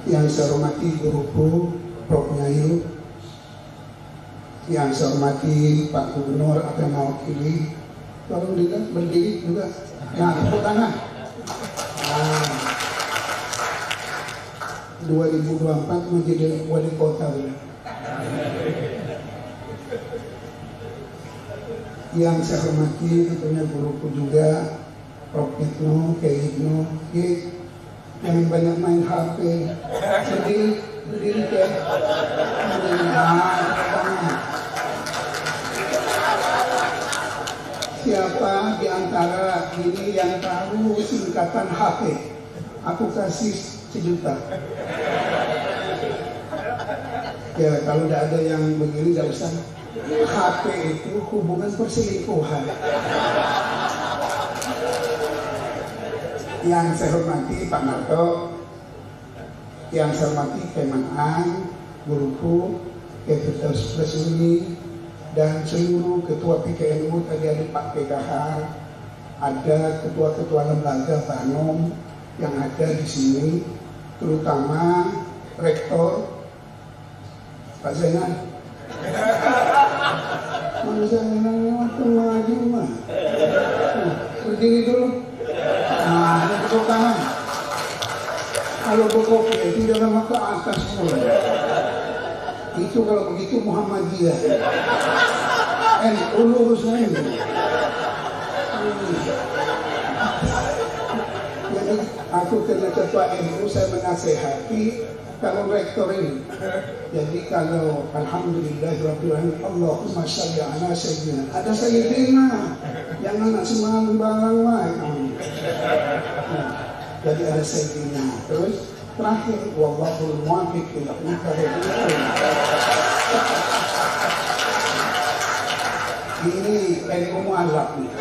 Yang saya hormati guruku Prof. Nyayu, yang saya hormati Pak Gubernur atau yang mewakili, tolong berdiri juga. Nah, tepuk tangan. 2024 menjadi wali kota. Yang saya hormati tentunya guruku juga Prof. Ibnu, Kiai Ibnu, yang banyak main HP, berdiri Kiai. Siapa di antara ini yang tahu singkatan HP? Aku kasih 1 juta. Ya, kalau tidak ada yang begini tidak usah. HP itu hubungan perselingkuhan. Yang saya hormati Pak Narto, yang saya hormati Kemenang, guruku, Ketua Presuni, dan seluruh ketua PKNU, tadi ada Pak PKH, ada ketua-ketua lembaga Banom yang ada di sini, terutama Rektor Pak Zainal. Masa waktu maju mah berdiri dulu. Nah, ini tepuk tangan. Kalau berkopi tidak lama ke atas semua. Itu kalau begitu Muhammadiyah. Lurus ini. Jadi aku kena ketua NU, saya menasehati kalau rektor ini. Jadi kalau alhamdulillahirabbil Allahumma shalli ala sayyidina. Ada sayyidina. Jangan anak sembarang mah. Jadi ada sayyidina. Terus terakhir wallahul muwaffiq ila ini NU mu'alaf nih.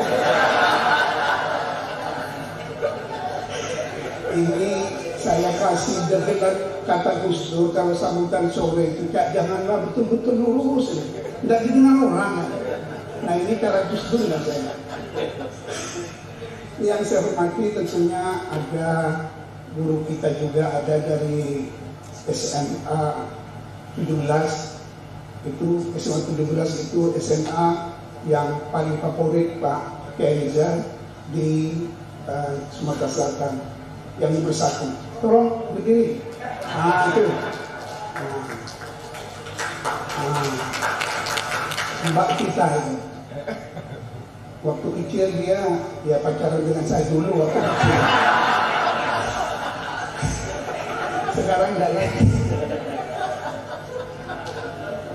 Ini saya kasih dengan kata Gus Dur kalau sambutan sore itu, Cak, janganlah betul-betul lurus, tidak didengar orang. Nah ini cara Gus Dur lah saya. Yang saya hormati tentunya ada guru kita juga, ada dari SMA 17 itu, SMA 17 itu SMA yang paling favorit Pak Kiai Rizal di Sumatera Selatan, yang nomor 1. Tolong berdiri. Itu. Mbak kita itu. Waktu kecil dia pacaran dengan saya dulu waktu kecil. Sekarang enggak lagi.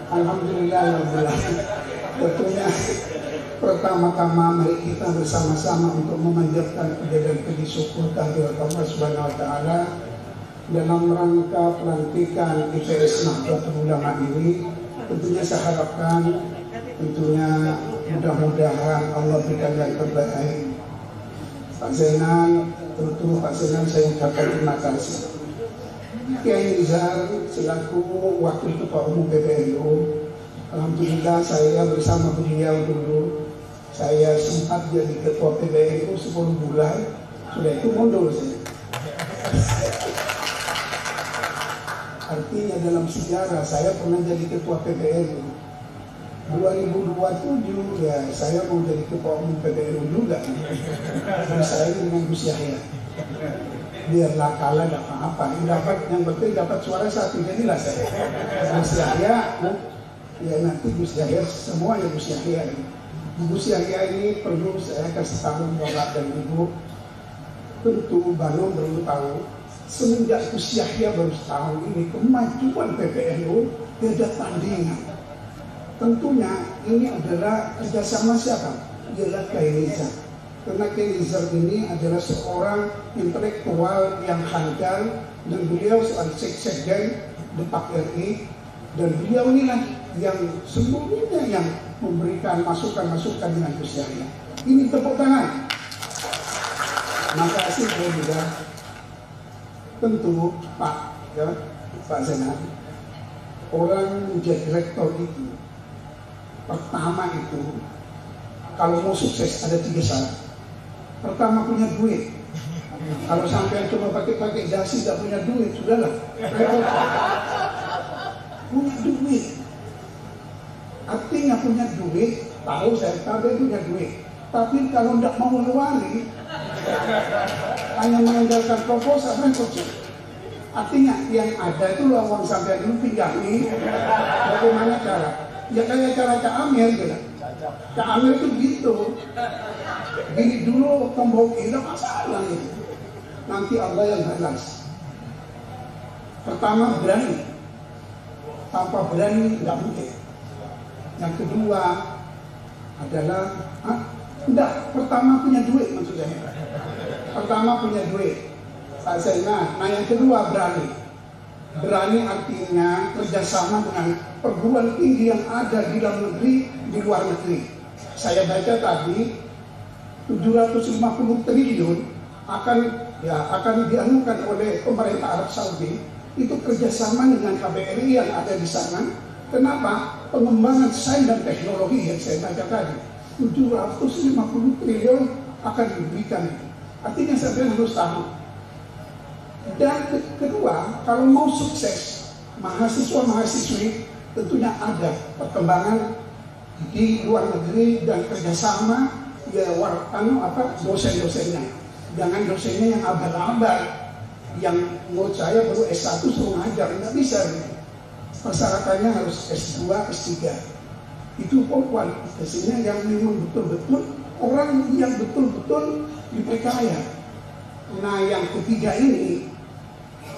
Alhamdulillah. Tentunya pertama-tama mari kita bersama-sama untuk memanjatkan puja dan puji syukur kehadirat Allah Subhanahu wa taala dalam rangka pelantikan IPS Nahdlatul Ulama ini. Tentunya saya harapkan, tentunya mudah-mudahan Allah berikan yang terbaik. Pak Zainal, tentu Pak Zainal saya ucapkan terima kasih. Kiai Rizal selaku Wakil Ketua Umum PBNU, alhamdulillah saya bersama beliau dulu, saya sempat jadi Ketua PBNU 10 bulan, sudah itu mundur saya. Artinya dalam sejarah saya pernah jadi Ketua PBNU 2027, ya saya mau jadi Ketua Umum PBNU juga. Saya dengan Gus Yahya, biarlah kalah tidak apa-apa, yang penting dapat suara 1, jadilah saya Gus Yahya. Ya nanti Gus Yahya, semuanya Gus Yahya. Gus Yahya ini perlu saya kasih tahu Bapak dan Ibu, tentu Bano belum tahu, semenjak Gus Yahya baru tahu ini kemajuan PBNU tidak ada tandingan. Tentunya ini adalah kerjasama siapa? Ialah Kiai Rizal. Karena Kiai Rizal ini adalah seorang intelektual yang handal, dan beliau seorang sekjen Depak RI, dan beliau inilah yang seluruhnya yang memberikan masukan-masukan dengan Gus Yahya. Ini tepuk tangan. Makasih juga. Tentu Pak Zainal, orang menjadi rektor itu pertama itu kalau mau sukses ada 3 syarat. Pertama punya duit. Kalau sampai cuma pakai dasi tidak punya duit, sudahlah. Punya duit. Artinya punya duit, tahu saya tahu punya duit. Tapi kalau tidak mau ngeluarin, hanya mengandalkan proposal, artinya yang ada itu uang sampai dulu pinjami. Bagaimana cara? Ya kayak cara Cak Amir gitu. Cak Amir itu gitu. Gini dulu pemboki, tidak masalah itu. Nanti Allah yang balas. Pertama berani. Tanpa berani tidak mungkin. Yang kedua adalah enggak, pertama punya duit maksud saya. Pertama punya duit. Pak Zainal. Nah yang kedua berani. Berani artinya kerjasama dengan perguruan tinggi yang ada di dalam negeri, di luar negeri. Saya baca tadi 750 triliun akan dianukan oleh pemerintah Arab Saudi. Itu kerjasama dengan KBRI yang ada di sana. Kenapa? Pengembangan sains dan teknologi yang saya baca tadi 750 triliun akan diberikan. Artinya saya harus tahu. Dan kedua, kalau mau sukses, mahasiswa-mahasiswi tentunya ada perkembangan di luar negeri dan kerjasama dosen-dosennya. Jangan dosennya yang abal-abal, yang menurut saya baru S1 suruh ngajar, nggak bisa. Persyaratannya harus S2, S3. Itu kualifikasinya yang memang betul-betul orang yang betul-betul dipercaya. Nah yang ketiga ini,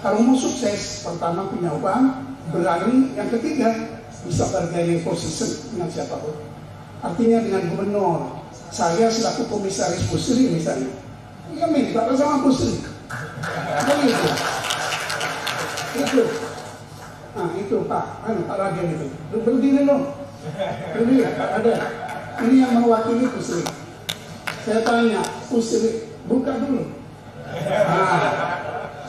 kalau mau sukses, pertama punya uang, berani. Yang ketiga, bisa bargaining position dengan siapapun. Artinya dengan gubernur, saya selaku komisaris Pusri misalnya, ya minta sama Pusri. Begitu. Itu. Nah itu Pak Raden itu. Berdiri loh. Berdiri, Pak ada. Ini yang mewakili Pusri. Saya tanya, Pusri, buka dulu. Nah,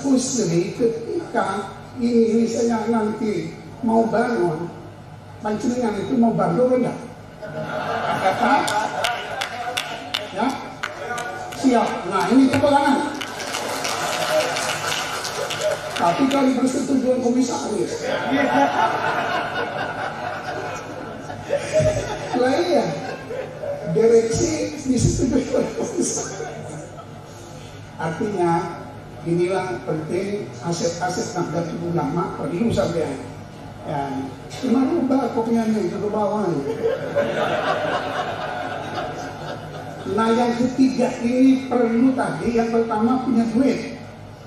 Husri ketika ini saya nanti mau bangun, pancingan itu mau bangun enggak? Ya, siap. Nah ini tepuk tangan. Tapi kalau persetujuan komisaris, lah iya, direksi disetujui oleh komisaris. Artinya inilah penting aset-aset Nahdlatul Ulama perlu sampai ya. Cuma lupa pokoknya nih ke bawah. Nah yang ketiga ini perlu tadi, yang pertama punya duit.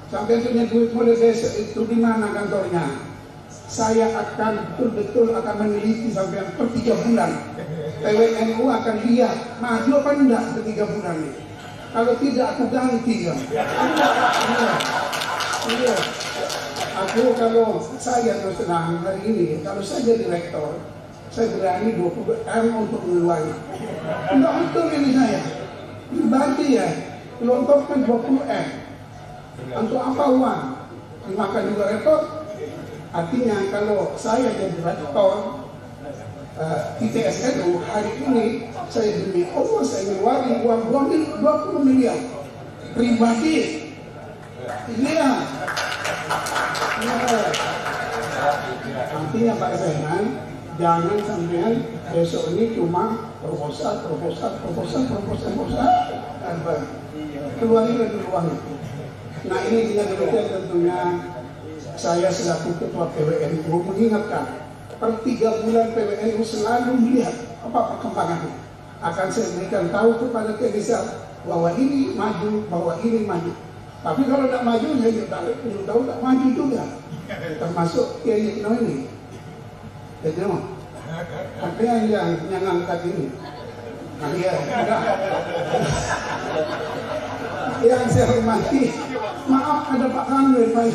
Sampai punya duit mulai besok itu di mana kantornya? Saya akan betul-betul akan meneliti sampai per 3 bulan. PWNU akan lihat maju apa enggak per 3 bulan ini. Kalau tidak aku ganti ya. Iya. Aku kalau saya terus terang hari ini, kalau saya jadi rektor, saya berani 20 M untuk mengeluarkan. Enggak betul ini saya. Dibagi ya, kelontorkan 20 M. Untuk apa uang? Dimakan juga rektor. Artinya kalau saya jadi rektor ITSNU hari ini, saya demi Allah saya ngeluarin uang 20 miliar pribadi. Iya. Artinya Pak Zainal, jangan sampai besok ini cuma proposal. Keluarin lagi uang itu. Nah ini dengan demikian tentunya saya selaku Ketua PWNU mengingatkan per 3 bulan PWNU selalu melihat apa perkembangannya. Akan saya berikan tahu kepada Kedesa bahwa ini maju, bahwa ini maju. Tapi kalau tidak maju, saya tahu tidak maju juga. Termasuk Kiai Ibnu ini. Jadi artinya yang angkat ini. Nah, ya, yang saya hormati, maaf ada Pak Kanwil, Pak.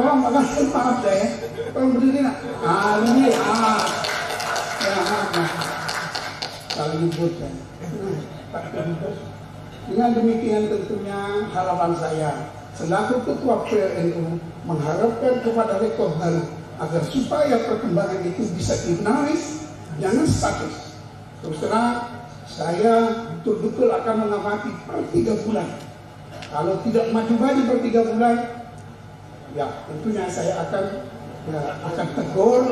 Bapak Pak Kanwil, maaf ya. Kalau berdiri nak, ini, ya maaf. Kalau nyebutkan, Pak Kanwil. Dengan demikian tentunya harapan saya selaku Ketua PWNU mengharapkan kepada rektor baru agar supaya perkembangan itu bisa dinamis, jangan statis. Terus terang saya betul-betul akan mengamati per 3 bulan. Kalau tidak maju-maju per 3 bulan, ya tentunya saya akan tegur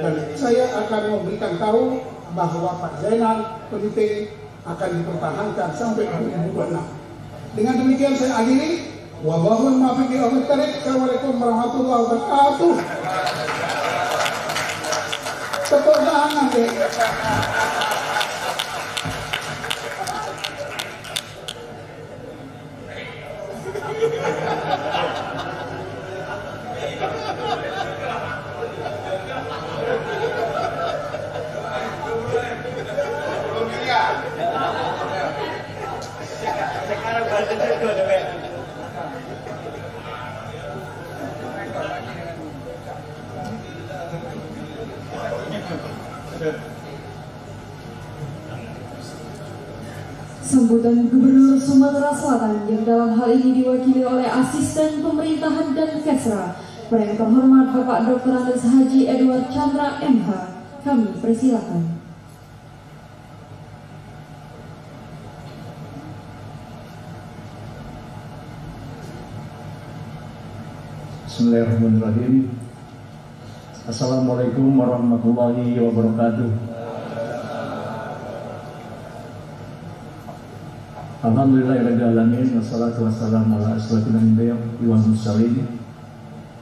dan saya akan memberikan tahu bahwa Pak Zainal penting akan dipertahankan sampai 2026. Dengan demikian saya akhiri. Wallahul muwaffiq ila aqwamit thoriq. Assalamualaikum warahmatullahi wabarakatuh. Tepuk tangan deh. Sambutan Gubernur Sumatera Selatan yang dalam hal ini diwakili oleh Asisten Pemerintahan dan Kesra yang terhormat Bapak Dr. Andes Haji Edward Chandra MH, kami persilakan. Bismillahirrahmanirrahim. Assalamualaikum warahmatullahi wabarakatuh. Alhamdulillahirabbil alamin, wassalatu wassalamu ala asyrofil anbiya'i wal mursalin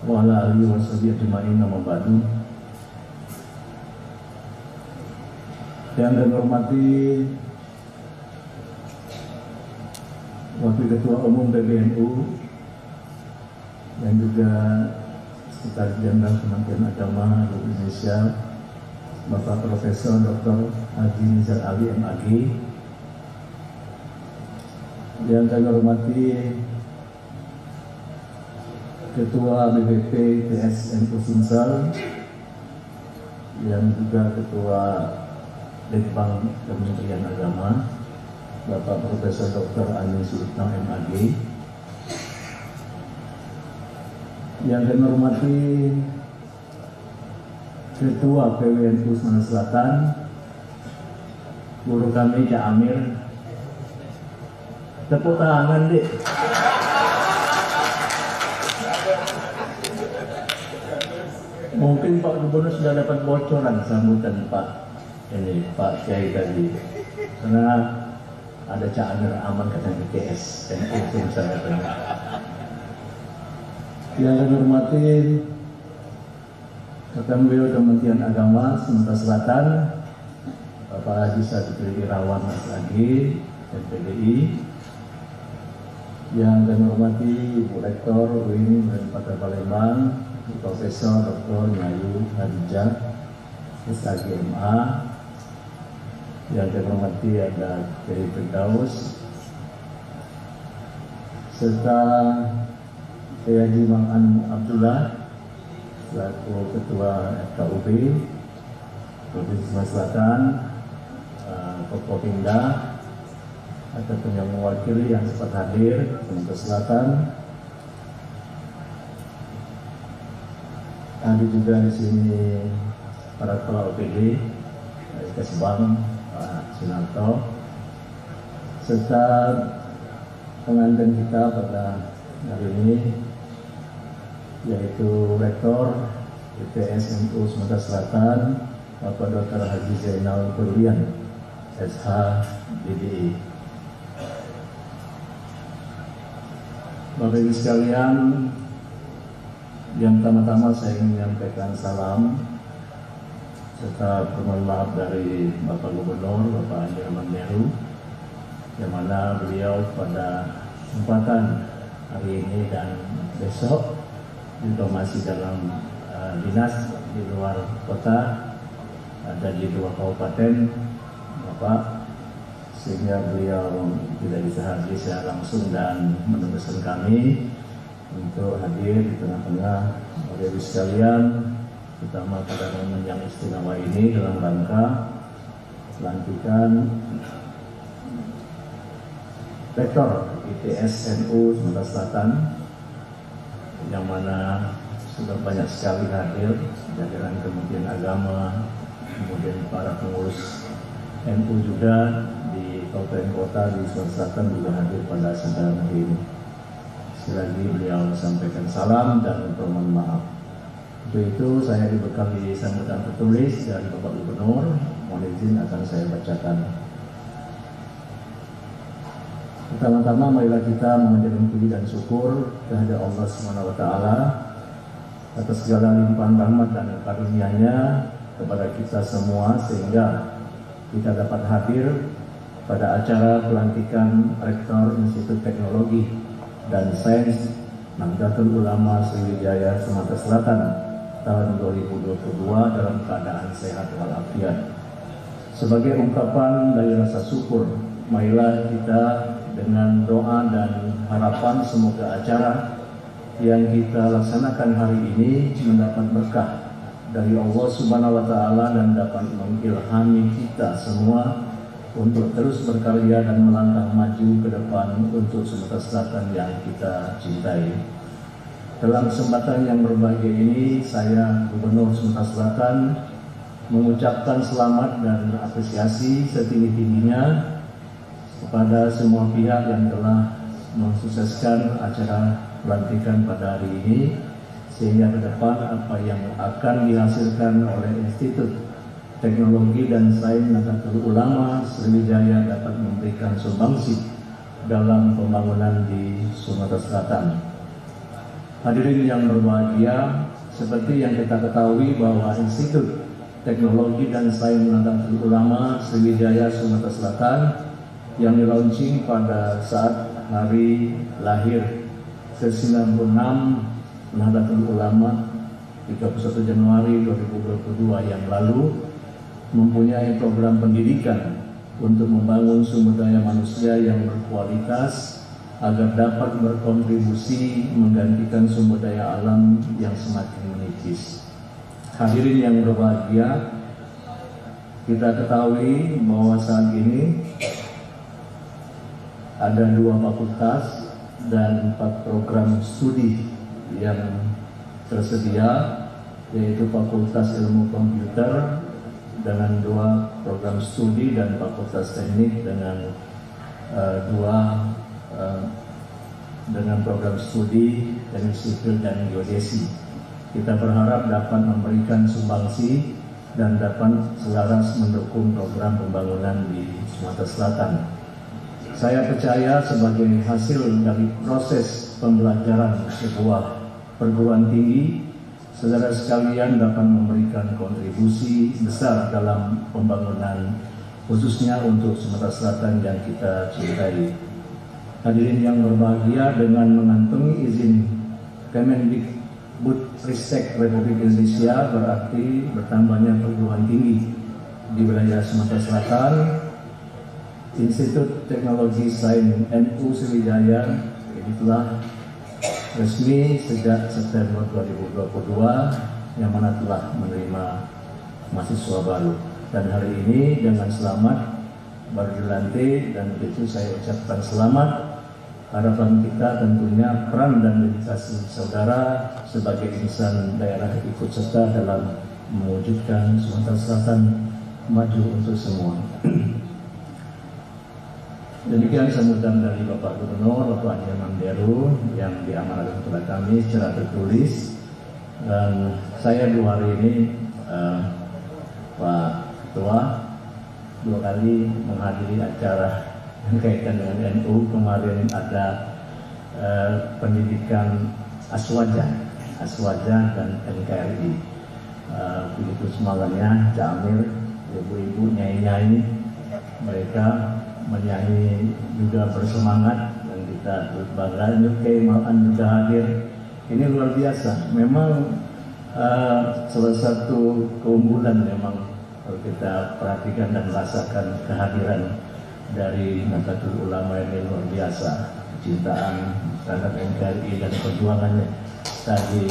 wa ala alihi washabihi ajmain, amma ba'du. Yang kami hormati Wakil Ketua Umum PBNU dan juga Sekretaris Jenderal Kementerian Agama Republik Indonesia, Bapak Profesor Dr. Haji Nizar Ali MAG. Yang kami hormati Ketua BPP TSNU Sumsel, yang juga Ketua Litbang Kementerian Agama, Bapak Profesor Dr. Ani Sultan MAG. Yang kami hormati Ketua PWNU Sumatera Selatan, guru kami Cak Amir. Tepuk tangan, Dik. Mungkin Pak Gubernur sudah dapat bocoran sambutan Pak Kiai tadi, karena ada Cak Amir aman katanya BTS dan itu saya tanya. Yang kami hormati Ketua Beliau Kementerian Agama Sumatera Selatan, Bapak Haji Sadikri Irawan Mas Agi, MPDI. Yang kami hormati Ibu Rektor UIN Kabupaten Palembang, Profesor Dr. Nyayu Hadijah, SAGMA. Yang kami hormati ada Kiai Firdaus, serta Kiai Haji Ma'an Abdullah selaku Ketua FKUB Provinsi Sumatera Selatan, Forkopimda, ataupun yang mewakili yang sempat hadir Sumatera Selatan. Ada juga di sini para kepala OPD, Kesbang, Pak Sunarto, serta pengantin kita pada hari ini, yaitu Rektor ITS NU Sumatera Selatan, Bapak Dr. Haji Zainal Berlian, SH DDI. Bapak Ibu sekalian, yang pertama-tama saya ingin menyampaikan salam serta permohonan maaf dari Bapak Gubernur, Bapak Haji Ahmad Heru, yang mana beliau pada kesempatan hari ini dan besok juga masih dalam dinas di luar kota, ada di 2 kabupaten Bapak, sehingga beliau tidak bisa hadir secara langsung dan menugaskan kami untuk hadir di tengah-tengah Bapak Ibu sekalian, terutama pada momen yang istimewa ini dalam rangka pelantikan Rektor ITS NU Sumatera Selatan, yang mana sudah banyak sekali hadir jajaran Kementerian Agama, kemudian para pengurus NU juga di kabupaten kota di Sumatera Selatan juga hadir pada acara hari ini. Sekali lagi beliau sampaikan salam dan permohonan maaf. Untuk itu saya dibekali sambutan tertulis dari Bapak Gubernur, mohon izin akan saya bacakan. Pertama-tama marilah kita mengajarkan puji dan syukur kehadirat Allah SWT atas segala limpahan rahmat dan karunia-Nya kepada kita semua, sehingga kita dapat hadir pada acara pelantikan Rektor Institut Teknologi dan Sains Nahdlatul Ulama Sriwijaya Sumatera Selatan tahun 2022 dalam keadaan sehat walafiat. Sebagai ungkapan dari rasa syukur, marilah kita dengan doa dan harapan semoga acara yang kita laksanakan hari ini mendapat berkah dari Allah Subhanahu wa Ta'ala dan dapat mengilhami kita semua untuk terus berkarya dan melangkah maju ke depan untuk Sumatera Selatan yang kita cintai. Dalam kesempatan yang berbahagia ini, saya Gubernur Sumatera Selatan mengucapkan selamat dan apresiasi setinggi-tingginya kepada semua pihak yang telah mensukseskan acara pelantikan pada hari ini, sehingga ke depan apa yang akan dihasilkan oleh Institut Teknologi dan Sains Nahdlatul Ulama Sriwijaya dapat memberikan sumbangsi dalam pembangunan di Sumatera Selatan. Hadirin yang berbahagia, seperti yang kita ketahui bahwa Institut Teknologi dan Sains Nahdlatul Ulama Sriwijaya Sumatera Selatan yang di-launching pada saat hari lahir ke-96 Nahdlatul Ulama 31 Januari 2022 yang lalu, mempunyai program pendidikan untuk membangun sumber daya manusia yang berkualitas agar dapat berkontribusi menggantikan sumber daya alam yang semakin menipis. Hadirin yang berbahagia, kita ketahui bahwa saat ini ada 2 fakultas dan 4 program studi yang tersedia, yaitu Fakultas Ilmu Komputer dengan 2 program studi dan Fakultas Teknik dengan 2 dengan program studi Teknik Sipil dan Geodesi. Kita berharap dapat memberikan sumbangsi dan dapat selaras mendukung program pembangunan di Sumatera Selatan. Saya percaya sebagai hasil dari proses pembelajaran sebuah perguruan tinggi, saudara sekalian dapat memberikan kontribusi besar dalam pembangunan khususnya untuk Sumatera Selatan yang kita cintai. Hadirin yang berbahagia, dengan mengantongi izin Kemendikbudristek Republik Indonesia berarti bertambahnya perguruan tinggi di wilayah Sumatera Selatan, Institut Teknologi Sains NU Sriwijaya ini telah resmi sejak September 2022 yang mana telah menerima mahasiswa baru, dan hari ini dengan selamat baru dilantik, dan itu saya ucapkan selamat. Harapan kita tentunya peran dan dedikasi saudara sebagai insan daerah ikut serta dalam mewujudkan Sumatera Selatan maju untuk semua. Demikian sambutan dari Bapak Gubernur, Bapak Nyaman Deru yang diamanatkan kepada kami secara tertulis. Dan saya 2 hari ini, Pak Ketua, 2 kali menghadiri acara yang kaitan dengan NU. Kemarin ada pendidikan Aswaja dan NKRI. Begitu semangatnya, Jamir, ibu-ibu, nyai-nyai, mereka menyanyi juga bersemangat, dan kita berbangga. Nyukai Makan juga hadir. Ini luar biasa. Memang salah satu keunggulan memang kalau kita perhatikan dan rasakan kehadiran dari Nahdlatul Ulama ini luar biasa. Kecintaan terhadap NKRI dan perjuangannya. Tadi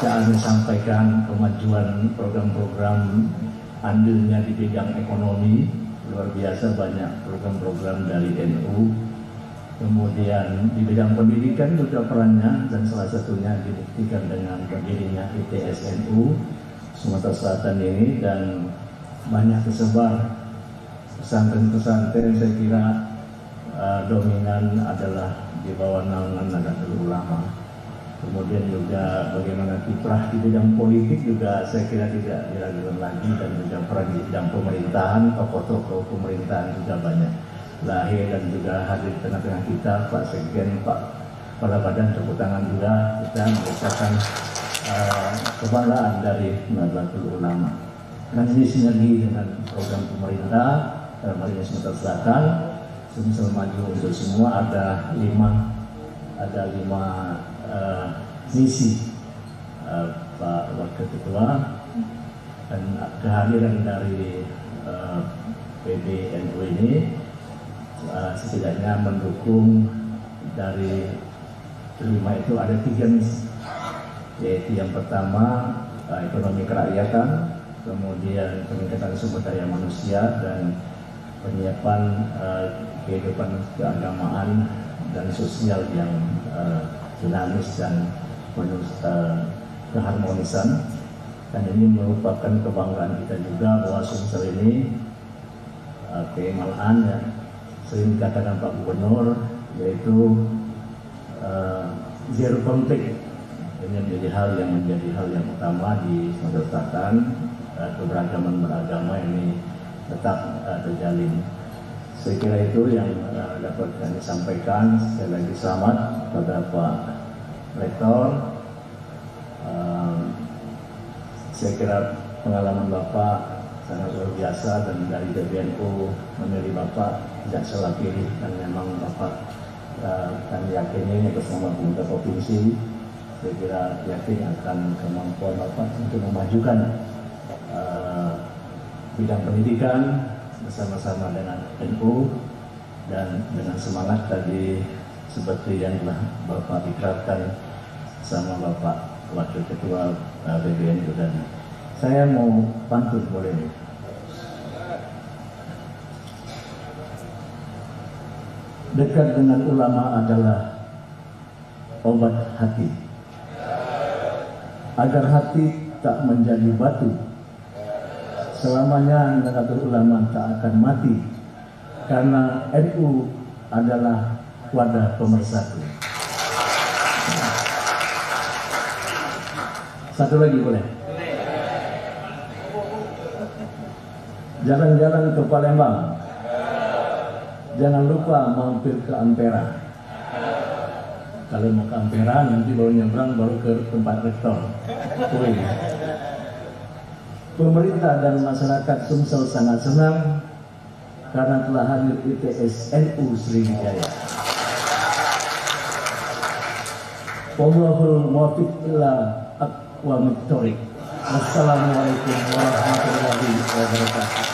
saya sampaikan kemajuan program-program andilnya di bidang ekonomi. Luar biasa banyak program-program dari NU. Kemudian di bidang pendidikan juga perannya, dan salah satunya dibuktikan dengan berdirinya ITSNU Sumatera Selatan ini, dan banyak tersebar pesantren-pesantren. Saya kira dominan adalah di bawah naungan Nahdlatul Ulama. Kemudian juga bagaimana kiprah di bidang politik juga saya kira tidak diragukan lagi, dan juga peran di bidang pemerintahan, tokoh-tokoh pemerintahan juga banyak lahir dan juga hadir di tengah-tengah kita. Pak Sekjen, Pak Kepala Badan, tepuk tangan juga, kita mengucapkan kebanggaan dari Nahdlatul Ulama. Dan ini sinergi dengan program pemerintah dalam hal ini Sumatera Selatan, Sumsel Maju untuk Semua. Ada 5 misi Pak Wakil Ketua, dan kehadiran dari PBNU ini setidaknya mendukung dari 5 itu ada 3 misi, yaitu yang pertama ekonomi kerakyatan, kemudian peningkatan sumber daya manusia, dan penyiapan kehidupan keagamaan dan sosial yang dinamis dan penuh keharmonisan. Dan ini merupakan kebanggaan kita juga bahwa Sumsel ini keemalan ya, sering dikatakan Pak Gubernur, yaitu zero konflik. Ini menjadi hal yang utama di Sumatera Selatan. Keberagaman beragama ini tetap terjalin. Saya kira itu yang dapat kami sampaikan. Sekali lagi selamat kepada Pak Rektor. Saya kira pengalaman Bapak sangat luar biasa, dan dari PBNU memilih Bapak tidak salah pilih, dan memang Bapak kami yakini bersama pemerintah provinsi, saya kira yakin akan kemampuan Bapak untuk memajukan bidang pendidikan bersama-sama dengan NU, dan dengan semangat tadi seperti yang telah Bapak ikrarkan sama Bapak Wakil Ketua PBNU tadi. Saya mau pantun, boleh nih? Dekat dengan ulama adalah obat hati. agar hati tak menjadi batu. Selamanya Nahdlatul Ulama tak akan mati, karena NU adalah wadah pemersatu. Satu lagi boleh? Jalan-jalan ke Palembang, jangan lupa mampir ke Ampera. Kalau mau ke Ampera nanti baru nyebrang baru ke tempat rektor. Pemerintah dan masyarakat Sumsel sangat senang karena telah hadir ITS NU Sriwijaya. Wallahul muwaffiq ila aqwamit thoriq. Wassalamualaikum warahmatullahi wabarakatuh.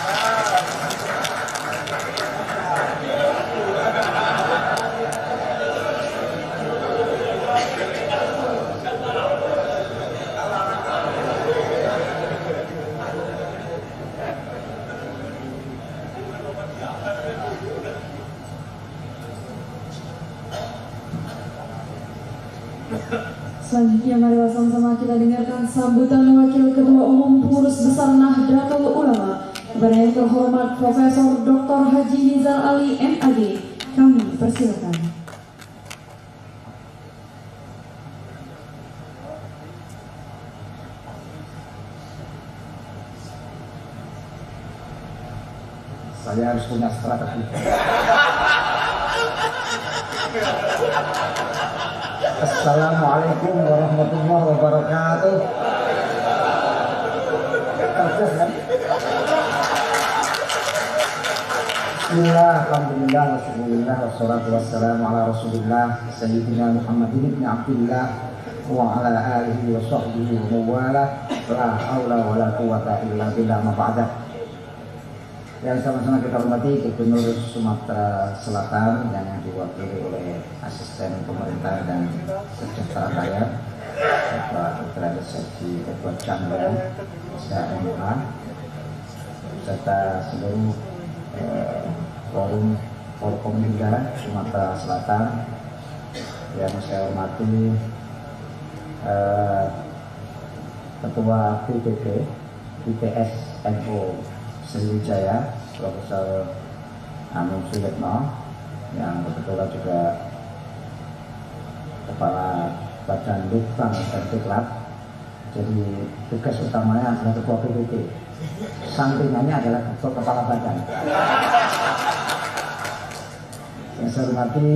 Selanjutnya mari sama-sama kita dengarkan sambutan Wakil Ketua Umum Pengurus Besar Nahdlatul Ulama kepada yang terhormat Profesor Dr. Haji Nizar Ali MAG. Kami persilakan. Saya harus punya strategi. Assalamualaikum warahmatullahi wabarakatuh. Bismillah, alhamdulillah, wassallallahu wassalatu wassalamu ala rasulillah Sayyidina Muhammadin ibn Abdillah wa ala alihi wa sahbihi wa mawala. La hawla wa la quwata illa billah, ma ba'da. Yang sama-sama kita hormati Gubernur Sumatera Selatan yang diwakili oleh Asisten Pemerintah dan Kesejahteraan Rakyat Bapak Putra Haji Edward Chandra SMH, serta seluruh forum Forkominda Sumatera Selatan yang saya hormati, Ketua PPP ITS NU Sriwijaya Profesor Amin Suyitno, yang kebetulan juga Kepala Badan Litbang dan Diklat. Jadi tugas utamanya adalah Ketua PPP, sampingannya adalah Ketua Kepala Badan. Yang saya hormati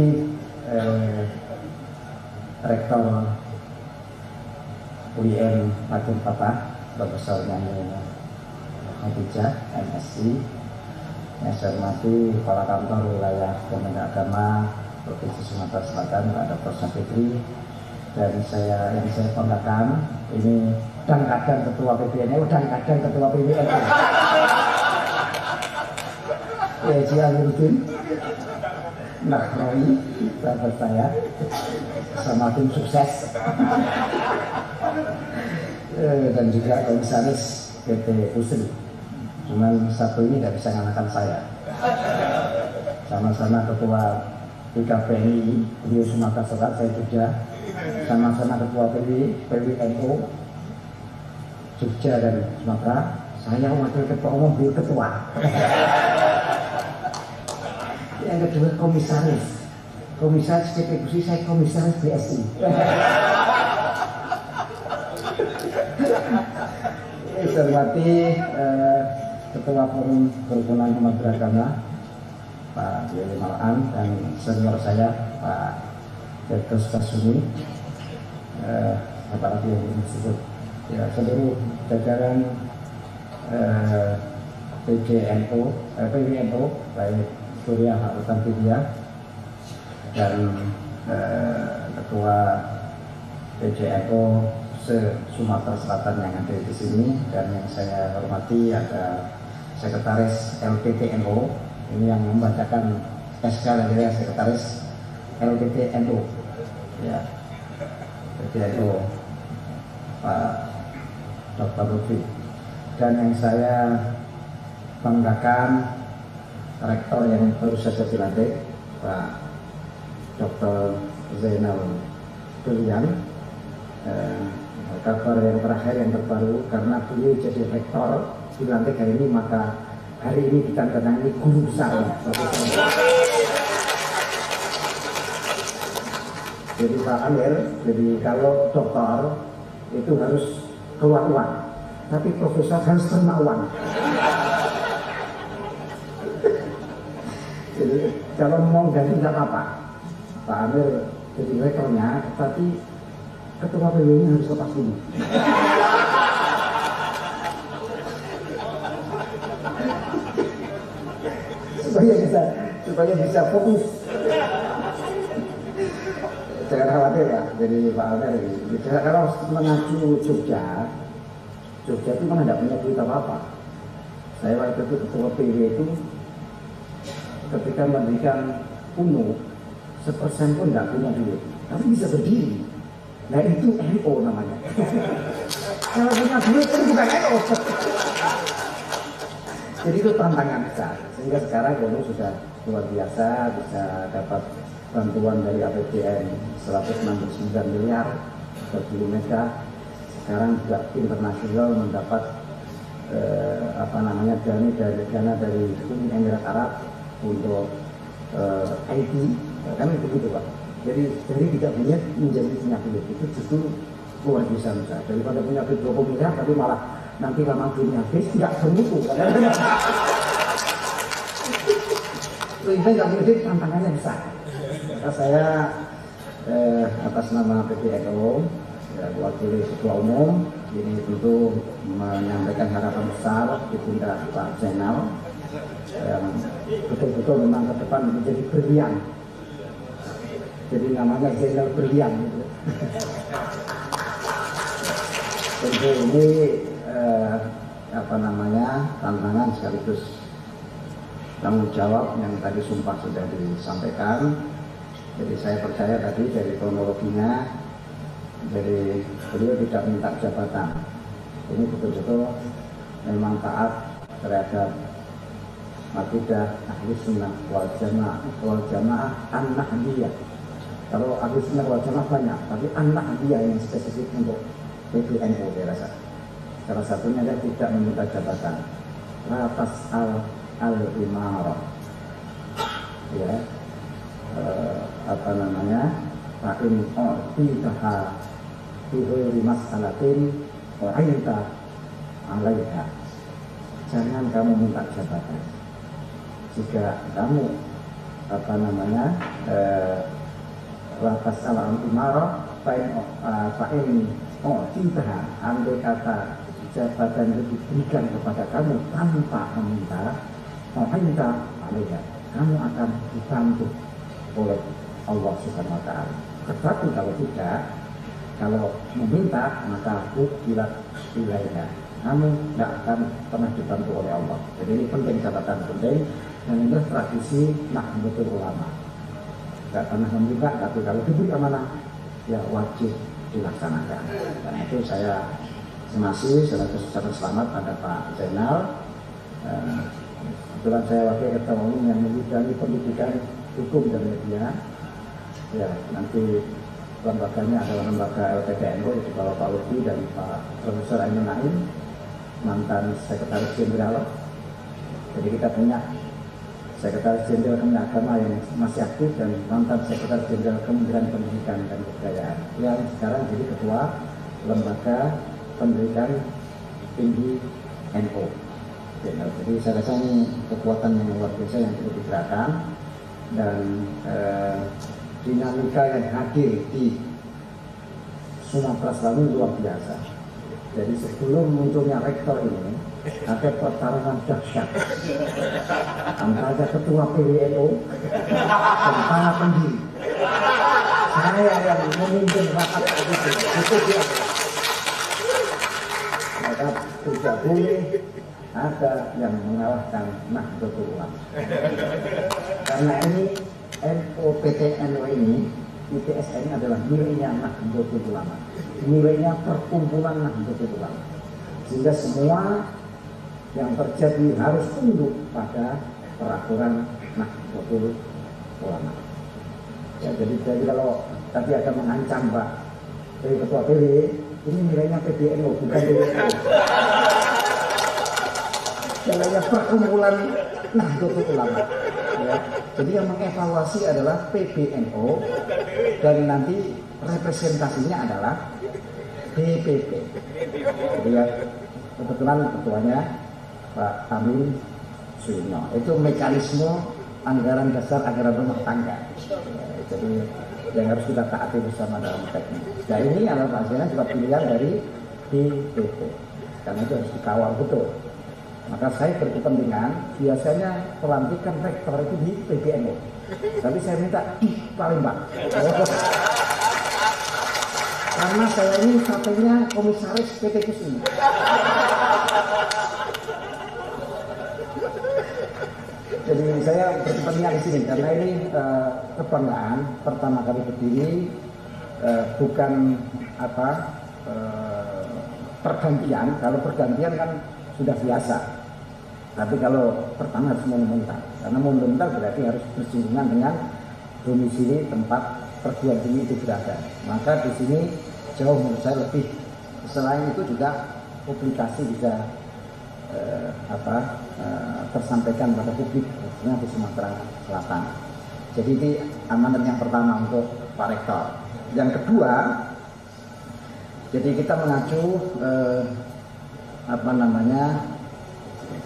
Rektor UIN Makin Patah Profesor Nyanyi Khadijah MSc. Yang saya hormati Kepala Kantor Wilayah Kementerian Agama Provinsi Sumatera Selatan Pak Dr. Syafitri, dan yang saya banggakan ini dan kadang Ketua PBNU dan kadang Ketua PBNU Haji Amiruddin Nahrawi, sahabat saya, sama tim sukses dan juga Komisaris PT Pusri. Cuman satu ini tidak bisa mengalahkan saya. Sama-sama Ketua PKPNI beliau Sumatera Selatan, saya Jogja. Sama-sama Ketua PWNU Jogja dan Sumatera. Saya wakil ketua umum, beliau ketua. Yang kedua komisaris PT Pusri, saya komisaris BSI. Saya hormati Ketua Forum Kerukunan Umat Beragama Pak Yeli Malaan, dan senior saya Pak Petrus Kasumi, apalagi yang disebut ya, seluruh jajaran PWNU baik Surya Harutan Vidya dan Ketua PWNU se-Sumatera Selatan yang ada di sini, dan yang saya hormati ada Sekretaris LPTNU, ini yang membacakan SK dari Sekretaris LPTNU ya, LPTNU Pak Dr. Lutfi, dan yang saya banggakan Rektor yang baru saja dilantik Pak Dr. Zainal Durian, kabar yang terakhir yang terbaru, karena beliau jadi rektor di lantai hari ini, maka hari ini ditandatangani guru besar. Jadi Pak Amir, jadi kalau doktor itu harus keluar uang, tapi profesor harus terima uang. Jadi kalau mau ganti tidak apa-apa, Pak Amir jadi rektornya, tapi ketua PW-nya harus lepas dulu. supaya bisa fokus. Jangan khawatir Pak, jadi Pak Amir ini. Kalau mengacu Jogja itu mana tidak punya duit apa-apa. Saya waktu itu ketua PW itu ketika mendirikan UNU 1% pun tidak punya duit, tapi bisa berdiri. Nah itu NO namanya. Kalau punya duit itu bukan NO. Jadi itu tantangan besar. Sehingga sekarang UNU sudah luar biasa, bisa dapat bantuan dari APBN 169 miliar per kilometer. Sekarang juga internasional mendapat dana dari Uni Emirat Arab untuk IT, kan begitu Pak. Jadi dari tidak punya menjadi punya duit itu justru luar biasa besar. Daripada punya duit 20 miliar tapi malah nanti lama duitnya habis tidak bermutu. Sehingga nggak punya duit tantangannya besar. Maka saya atas nama PBNU wakil ketua umum ini tentu menyampaikan harapan besar kepada Pak Zainal yang betul-betul memang ke depan menjadi brilian. Jadi namanya Zainal Brilian gitu. Tentu ini tantangan sekaligus tanggung jawab yang tadi sumpah sudah disampaikan. Jadi saya percaya tadi dari kronologinya, jadi beliau tidak minta jabatan. Ini betul-betul memang taat terhadap akidah ahli sunnah wal jamaah an-nahdiyah. Kalau ahli sunnah wal jamaah banyak, tapi an-nahdiyah yang spesifik untuk PBNU saya rasa. Salah satunya dia tidak meminta jabatan. Ratas al-imarah. Ya. Fa'in o'titaha bihuri mas'alatin wa'inta alaiha. Jangan kamu minta jabatan. Jika kamu ratas al-imarah fa'in o'titaha, andai kata jabatan itu diberikan kepada kamu tanpa meminta wa'inta alaiha, kamu akan dibantu oleh Allah Subhanahu wa Ta'ala. Tetapi kalau tidak, kalau meminta maka ukilat ilaiha, kamu tidak akan pernah dibantu oleh Allah. Jadi ini penting, catatan penting, dan itu tradisi Nahdlatul Ulama. Tidak pernah meminta, tapi kalau diberi amanah ya wajib dilaksanakan. Dan itu saya masih selalu selamat pada Pak Zainal. Kebetulan saya wakil ketua umum yang membidangi pendidikan hukum dan media. Ya, nanti lembaganya adalah lembaga LPDNU, itu Pak Lutfi dan Pak Profesor Ainun Naim, mantan Sekretaris Jenderal. Jadi kita punya Sekretaris Jenderal Kementerian Agama yang masih aktif dan mantan Sekretaris Jenderal Kementerian Pendidikan dan Kebudayaan yang sekarang jadi Ketua Lembaga Pendidikan Tinggi NU. Jadi saya rasa ini kekuatan yang luar biasa yang perlu digerakkan, dan dinamika yang hadir di Sumatera Selatan luar biasa. Jadi sebelum munculnya rektor ini ada pertarungan dahsyat antara ketua PWNU dan para pendiri. Saya yang memimpin rapat itu dia. Maka tidak boleh ada yang mengalahkan Nahdlatul Ulama. Karena ini NUPTN ini, IPSN ini adalah miliknya Nahdlatul Ulama, miliknya perkumpulan Nahdlatul Ulama. Sehingga semua yang terjadi harus tunduk pada peraturan Nahdlatul Ulama. Ya, jadi kalau tadi ada mengancam Pak dari Ketua PW, ini nilainya PBNU bukan PBNU. Nilainya perkumpulan Nahdlatul Ulama. Ya. Jadi yang mengevaluasi adalah PBNU dan nanti representasinya adalah DPP. Jadi ya, kebetulan ketuanya Pak Amin Suyono. Itu mekanisme anggaran dasar anggaran rumah tangga. Ya, jadi yang harus kita taati bersama dalam teknik. Nah ini adalah hasilnya juga pilihan dari DPP. Karena itu harus dikawal betul. Maka saya berkepentingan, biasanya pelantikan rektor itu di PBNU. Tapi saya minta di Palembang. Karena saya ini satunya komisaris PT Kusuma. Jadi saya berkepentingan di sini karena ini kebanggaan pertama kali berdiri, bukan pergantian. Kalau pergantian kan sudah biasa. Tapi kalau pertama harus monumental, karena monumental berarti harus bersinggungan dengan domisili tempat perguruan tinggi itu berada. Maka di sini jauh menurut saya lebih. Selain itu juga publikasi bisa tersampaikan pada publik, khususnya di Sumatera Selatan. Jadi ini amanat yang pertama untuk Pak Rektor. Yang kedua, jadi kita mengacu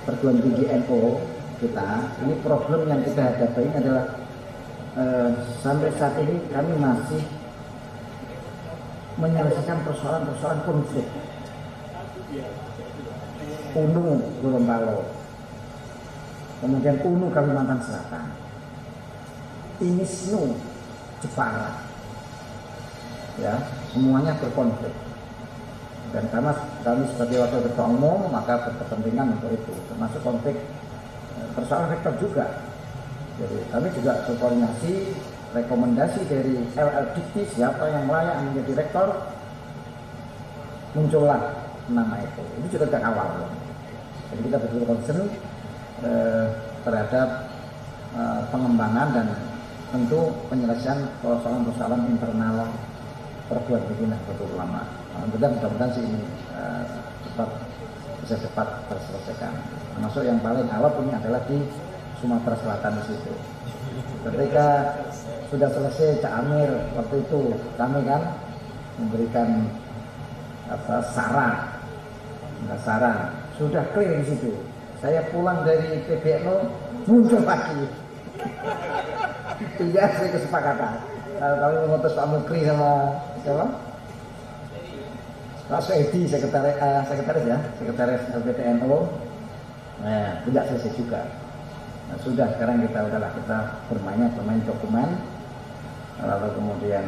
perguruan tinggi NU kita, ini problem yang kita hadapi adalah sampai saat ini kami masih menyelesaikan persoalan-persoalan konflik. UNU Gorontalo, kemudian UNU Kalimantan Selatan, IMISNU Jepara, ya semuanya berkonflik. Dan karena kami sebagai wakil ketua umum maka berkepentingan untuk itu, termasuk konflik persoalan rektor juga. Jadi kami juga berkoordinasi rekomendasi dari LLDT siapa yang layak menjadi rektor, muncullah nama itu. Itu juga sejak awal. Jadi kita betul concern terhadap pengembangan dan tentu penyelesaian persoalan-persoalan internal perguruan tinggi Nahdlatul Ulama. Mudah-mudahan sih ini bisa cepat terselesaikan. Termasuk yang paling awal ini adalah di Sumatera Selatan di situ. Ketika sudah selesai Cak Amir waktu itu kami kan memberikan saran, sudah clear di situ. Saya pulang dari PBNU muncul lagi. Tidak ada kesepakatan. Kami mengutus Pak Mukri sama siapa? Pak Soedi, sekretaris LPTNU, tidak selesai juga. Nah, sudah sekarang kita bermain dokumen. Lalu kemudian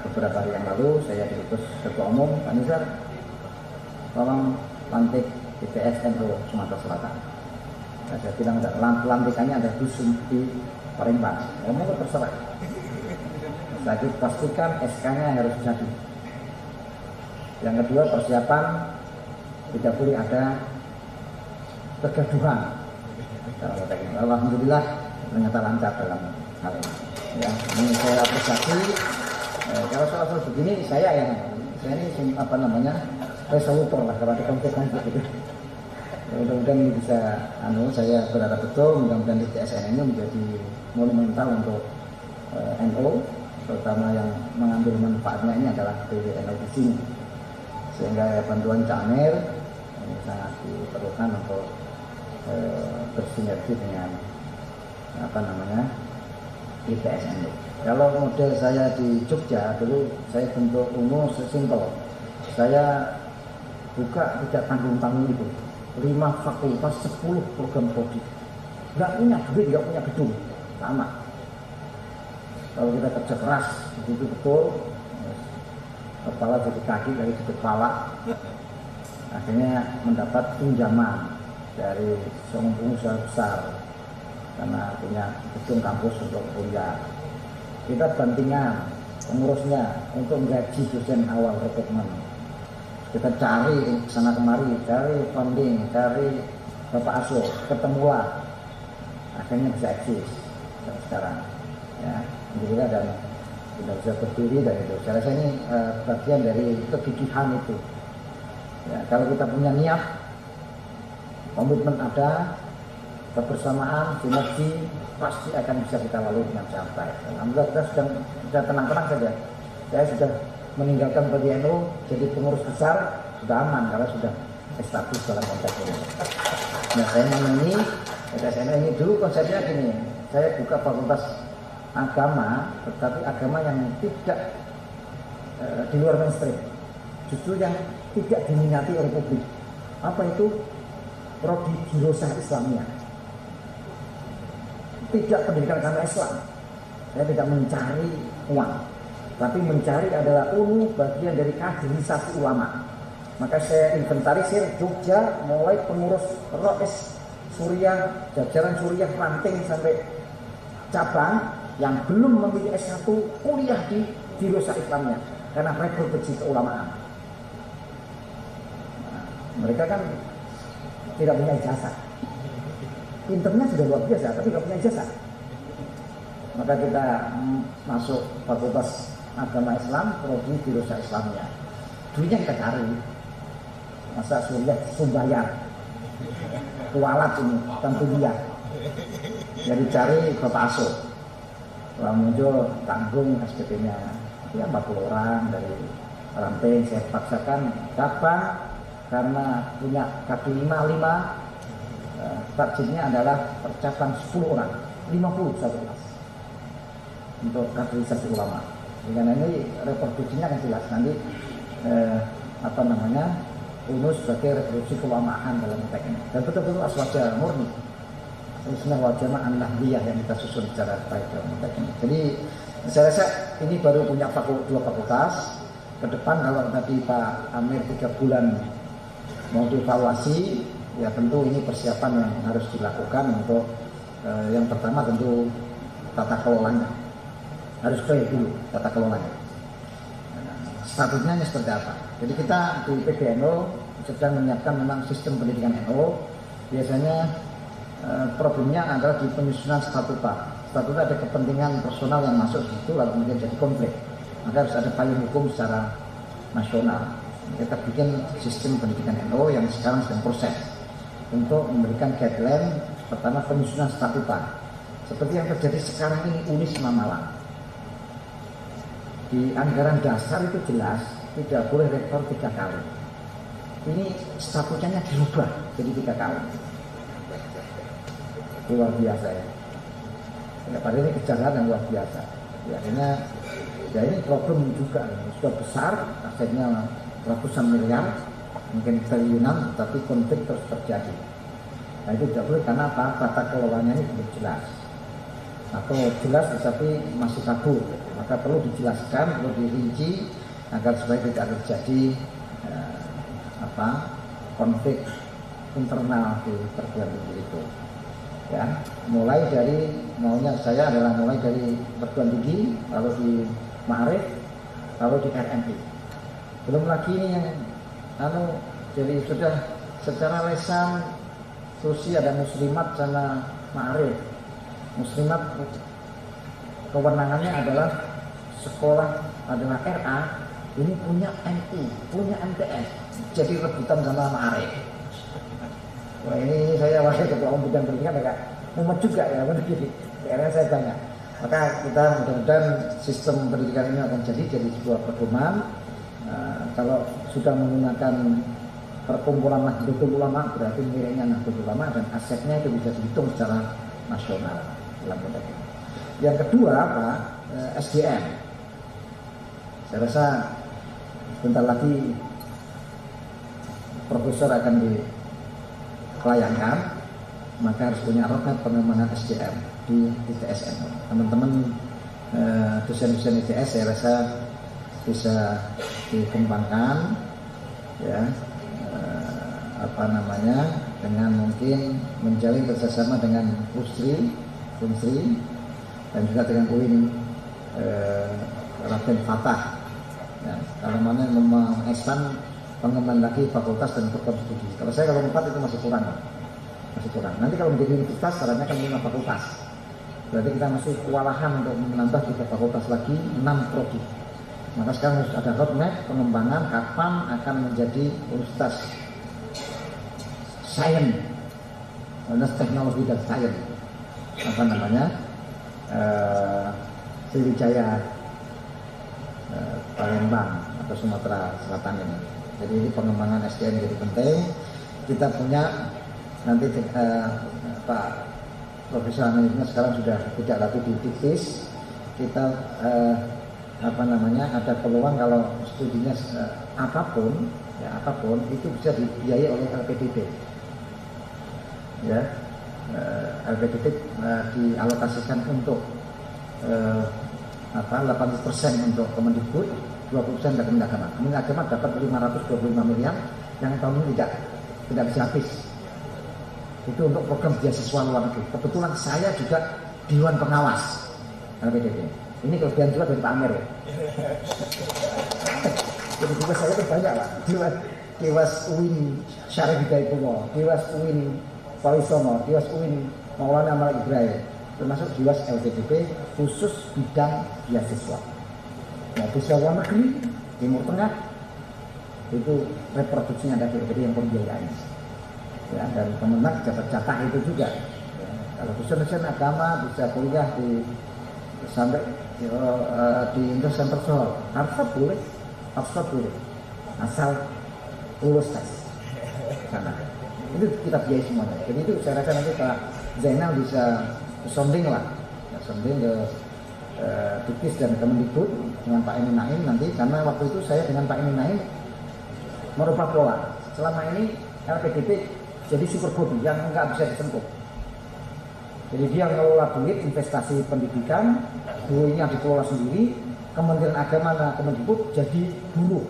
beberapa hari yang lalu saya diutus Ketua Umum Pak Nizar, tolong lantik IPS NU Sumatera Selatan. Nah, saya bilang pelantikannya ada dusun di Palembang. Ngomong terserah. Saya pastikan SK-nya harus jadi. Yang kedua, persiapan tidak boleh ada kegaduhan. Alhamdulillah ternyata lancar dalam hal ini. Ya, ini saya apresiasi. Kalau soal begini saya ini resolutor lah kalau ada konflik-konflik gitu. Mudah-mudahan ini bisa saya berharap betul mudah-mudahan di TSN ini menjadi monumental untuk NU, terutama yang mengambil manfaatnya ini adalah PBNU di sini. Sehingga bantuan Cak Amir ini sangat diperlukan untuk bersinergi dengan IPSNU. Kalau model saya di Jogja dulu saya bentuk umum sesimpel. Saya buka tidak tanggung-tanggung itu 5 fakultas 10 program prodi. Nggak punya duit, nggak punya gedung, sama. Kalau kita kerja keras begitu betul, kepala jadi kaki dari kepala, akhirnya mendapat pinjaman dari seorang pengusaha besar karena punya gedung kampus untuk kuliah. Kita bantingan pengurusnya untuk menggaji dosen awal rekrutmen. Kita cari sana kemari, cari funding, cari Bapak Aso, ketemulah, akhirnya bisa eksis sekarang. Ya, alhamdulillah dan tidak bisa berdiri dan itu. Saya rasa ini bagian dari kegigihan itu. Ya, kalau kita punya niat, komitmen ada, kebersamaan, sinergi, pasti akan bisa kita lalui dengan santai. Alhamdulillah kita sudah tenang-tenang saja. Saya sudah meninggalkan PBNU jadi pengurus besar, sudah aman karena sudah establis dalam konteks ini. Nah, saya ini SNU ini dulu konsepnya gini, saya buka fakultas agama, tetapi agama yang tidak di luar mainstream, justru yang tidak diminati oleh publik. Apa itu? Prodi Dirosah Islamiyah. Tidak pendidikan agama Islam. Saya tidak mencari uang, tapi mencari adalah bagian dari kaderisasi ulama. Maka saya inventarisir Jogja mulai pengurus Rois Suriah, jajaran Suriah ranting sampai cabang yang belum memiliki S1 kuliah di Dirosah Islamiyah karena reproduksi keulamaan. Nah, mereka kan tidak punya ijazah. Pinternya sudah luar biasa, tapi tidak punya ijazah. Maka kita masuk Fakultas Agama Islam, prodi Dirosah Islamiyah. Duitnya kita cari. Masa Suriah Sumbayar, kualat ini, tentu dia. Jadi cari Bapak Aso. Setelah muncul tanggung SPP-nya, ya 40 orang dari ranting. Saya paksakan cabang karena punya kaki 5, targetnya adalah percapaian 10 orang, 50 satu kelas untuk kaderisasi ulama. Dengan ini reproduksinya akan jelas nanti UNUS sebagai reproduksi keulamaan dalam konteks ini. Dan betul-betul aswaja murni. Sunnah wal jamaah an-nahdiyah yang kita susun secara baik dalam konteks ini. Jadi saya rasa ini baru punya 2 fakultas. Ke depan kalau tadi Pak Amir 3 bulan mau dievaluasi, ya tentu ini persiapan yang harus dilakukan untuk yang pertama tentu tata kelolanya. Harus clear dulu tata kelolanya. Statutnya seperti apa? Jadi kita di PBNU sedang menyiapkan memang sistem pendidikan NU. Biasanya problemnya adalah di penyusunan statuta. Statuta ada kepentingan personal yang masuk di situ lalu kemudian jadi konflik. Maka harus ada payung hukum secara nasional. Kita bikin sistem pendidikan NU yang sekarang sedang proses untuk memberikan guideline pertama penyusunan statuta. Seperti yang terjadi sekarang ini UNIS Malang. Di anggaran dasar itu jelas tidak boleh rektor 3 kali. Ini statutannya dirubah jadi 3 kali. Luar biasa ya. Padahal ini kejahatan yang luar biasa. Ya, akhirnya ya ini problem juga. Sudah besar, asetnya ratusan miliar, mungkin triliunan, tapi konflik terus terjadi. Nah itu tidak boleh karena apa? Tata kelolanya ini belum jelas. Atau jelas tetapi masih kabur. Maka perlu dijelaskan, perlu dirinci agar supaya tidak terjadi konflik internal di perguruan tinggi itu. Ya, mulai dari maunya saya adalah mulai dari perguruan tinggi, lalu di Ma'arif, lalu di RMI. Belum lagi ini yang jadi sudah secara lesan Susi ada muslimat sama Ma'arif. Muslimat kewenangannya adalah sekolah adalah RA, ini punya MI, punya MTS, jadi rebutan sama Ma'arif. Wah ini saya wakil ketua umum bidang pendidikan agak mumet juga ya, begini. Akhirnya saya tanya. Maka kita mudah-mudahan sistem pendidikan ini akan jadi sebuah pedoman. Kalau sudah menggunakan perkumpulan Nahdlatul Ulama berarti miliknya Nahdlatul Ulama dan asetnya itu bisa dihitung secara nasional dalam konteks ini. Yang kedua Pak, SDM. Saya rasa sebentar lagi profesor akan dilayangkan, maka harus punya roadmap pengembangan SDM di ITS NU. Teman-teman dosen-dosen ITS saya rasa bisa dikembangkan ya dengan mungkin menjalin kerjasama dengan Unsri dan juga dengan UIN Raden Fatah ya, kalau mana mengekspan pengembangan lagi fakultas dan program studi. Kalau 4 itu masih kurang. Nanti kalau menjadi universitas caranya kan 5 fakultas Berarti kita masih kewalahan untuk menambah 3 fakultas lagi, 6 prodi. Maka sekarang harus ada roadmap pengembangan kapan akan menjadi universitas sains, universitas teknologi dan sains, apa namanya, Sriwijaya Palembang atau Sumatera Selatan ini. Jadi ini pengembangan SDM jadi penting. Kita punya nanti Pak Profesor Analisnya sekarang sudah tidak lagi di Diktis. Kita apa namanya, ada peluang kalau studinya apapun itu bisa dibiayai oleh LPDP. Ya, LPDP dialokasikan untuk 80% untuk Kemendikbud, 20% dari Kementerian Agama. Kementerian Agama dapat 525 miliar yang tahun ini tidak bisa habis. Itu untuk program beasiswa luar negeri. Kebetulan saya juga Dewan Pengawas LPDP. Ini kelebihan juga dari Pak Amir ya. Jadi juga saya itu banyak lah. Dewas UIN Syarif Hidayatullah, Dewas UIN Walisono, Dewas UIN Maulana Malik Ibrahim, termasuk Dewas LPDP khusus bidang beasiswa. Nah, beasiswa luar negeri, Timur Tengah, itu reproduksinya ada LPDP yang pembiayaan. Ya, dan Kemenang jatah itu juga. Ya, kalau dosen-dosen agama bisa kuliah sampai di International Harvard boleh, Oxford boleh, asal lulus tes sana. Itu kita biayai semuanya. Jadi itu saya rasa nanti Pak Zainal bisa sonding lah, ya, sonding ke Diktis dan Kemendikbud dengan Pak Emin Naim nanti, karena waktu itu saya dengan Pak Emin Naim merubah pola. Selama ini LPDP jadi super body yang nggak bisa disentuh. Jadi dia ngelola duit investasi pendidikan, duitnya dikelola sendiri. Kementerian Agama dan Kemendikbud jadi buruh.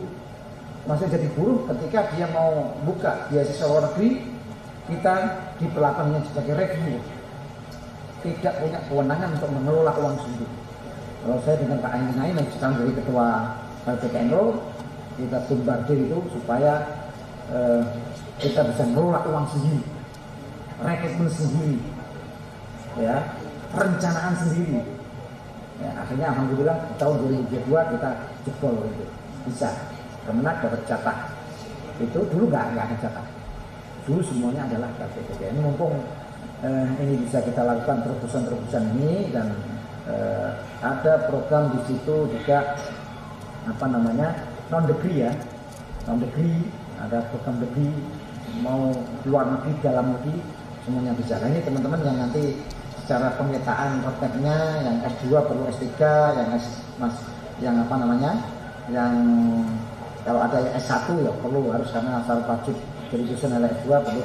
Maksudnya jadi buruh ketika dia mau buka beasiswa luar negeri, kita diperlakukannya sebagai review. Tidak punya kewenangan untuk mengelola uang sendiri. Kalau saya dengan Pak Emin Naim yang sekarang jadi ketua LPKNO, kita bombardir itu supaya kita bisa mengelola uang sendiri, rekrutmen sendiri, ya, perencanaan sendiri. Ya, akhirnya alhamdulillah tahun 2022 kita jebol itu bisa. Kemenang dapat jatah. Itu dulu nggak ada jatah. Dulu semuanya adalah LPDP. Ini mumpung ini bisa kita lakukan terobosan-terobosan ini, dan ada program di situ juga apa namanya, non degree ya, non degree, ada program degree, mau luar negeri, dalam negeri, semuanya bisa. Nah, ini teman-teman yang nanti secara pemetaan roadmapnya, yang S2 perlu S3, yang apa namanya, yang kalau ada yang S1 ya perlu, harus, karena asal wajib dari jurusan S2 perlu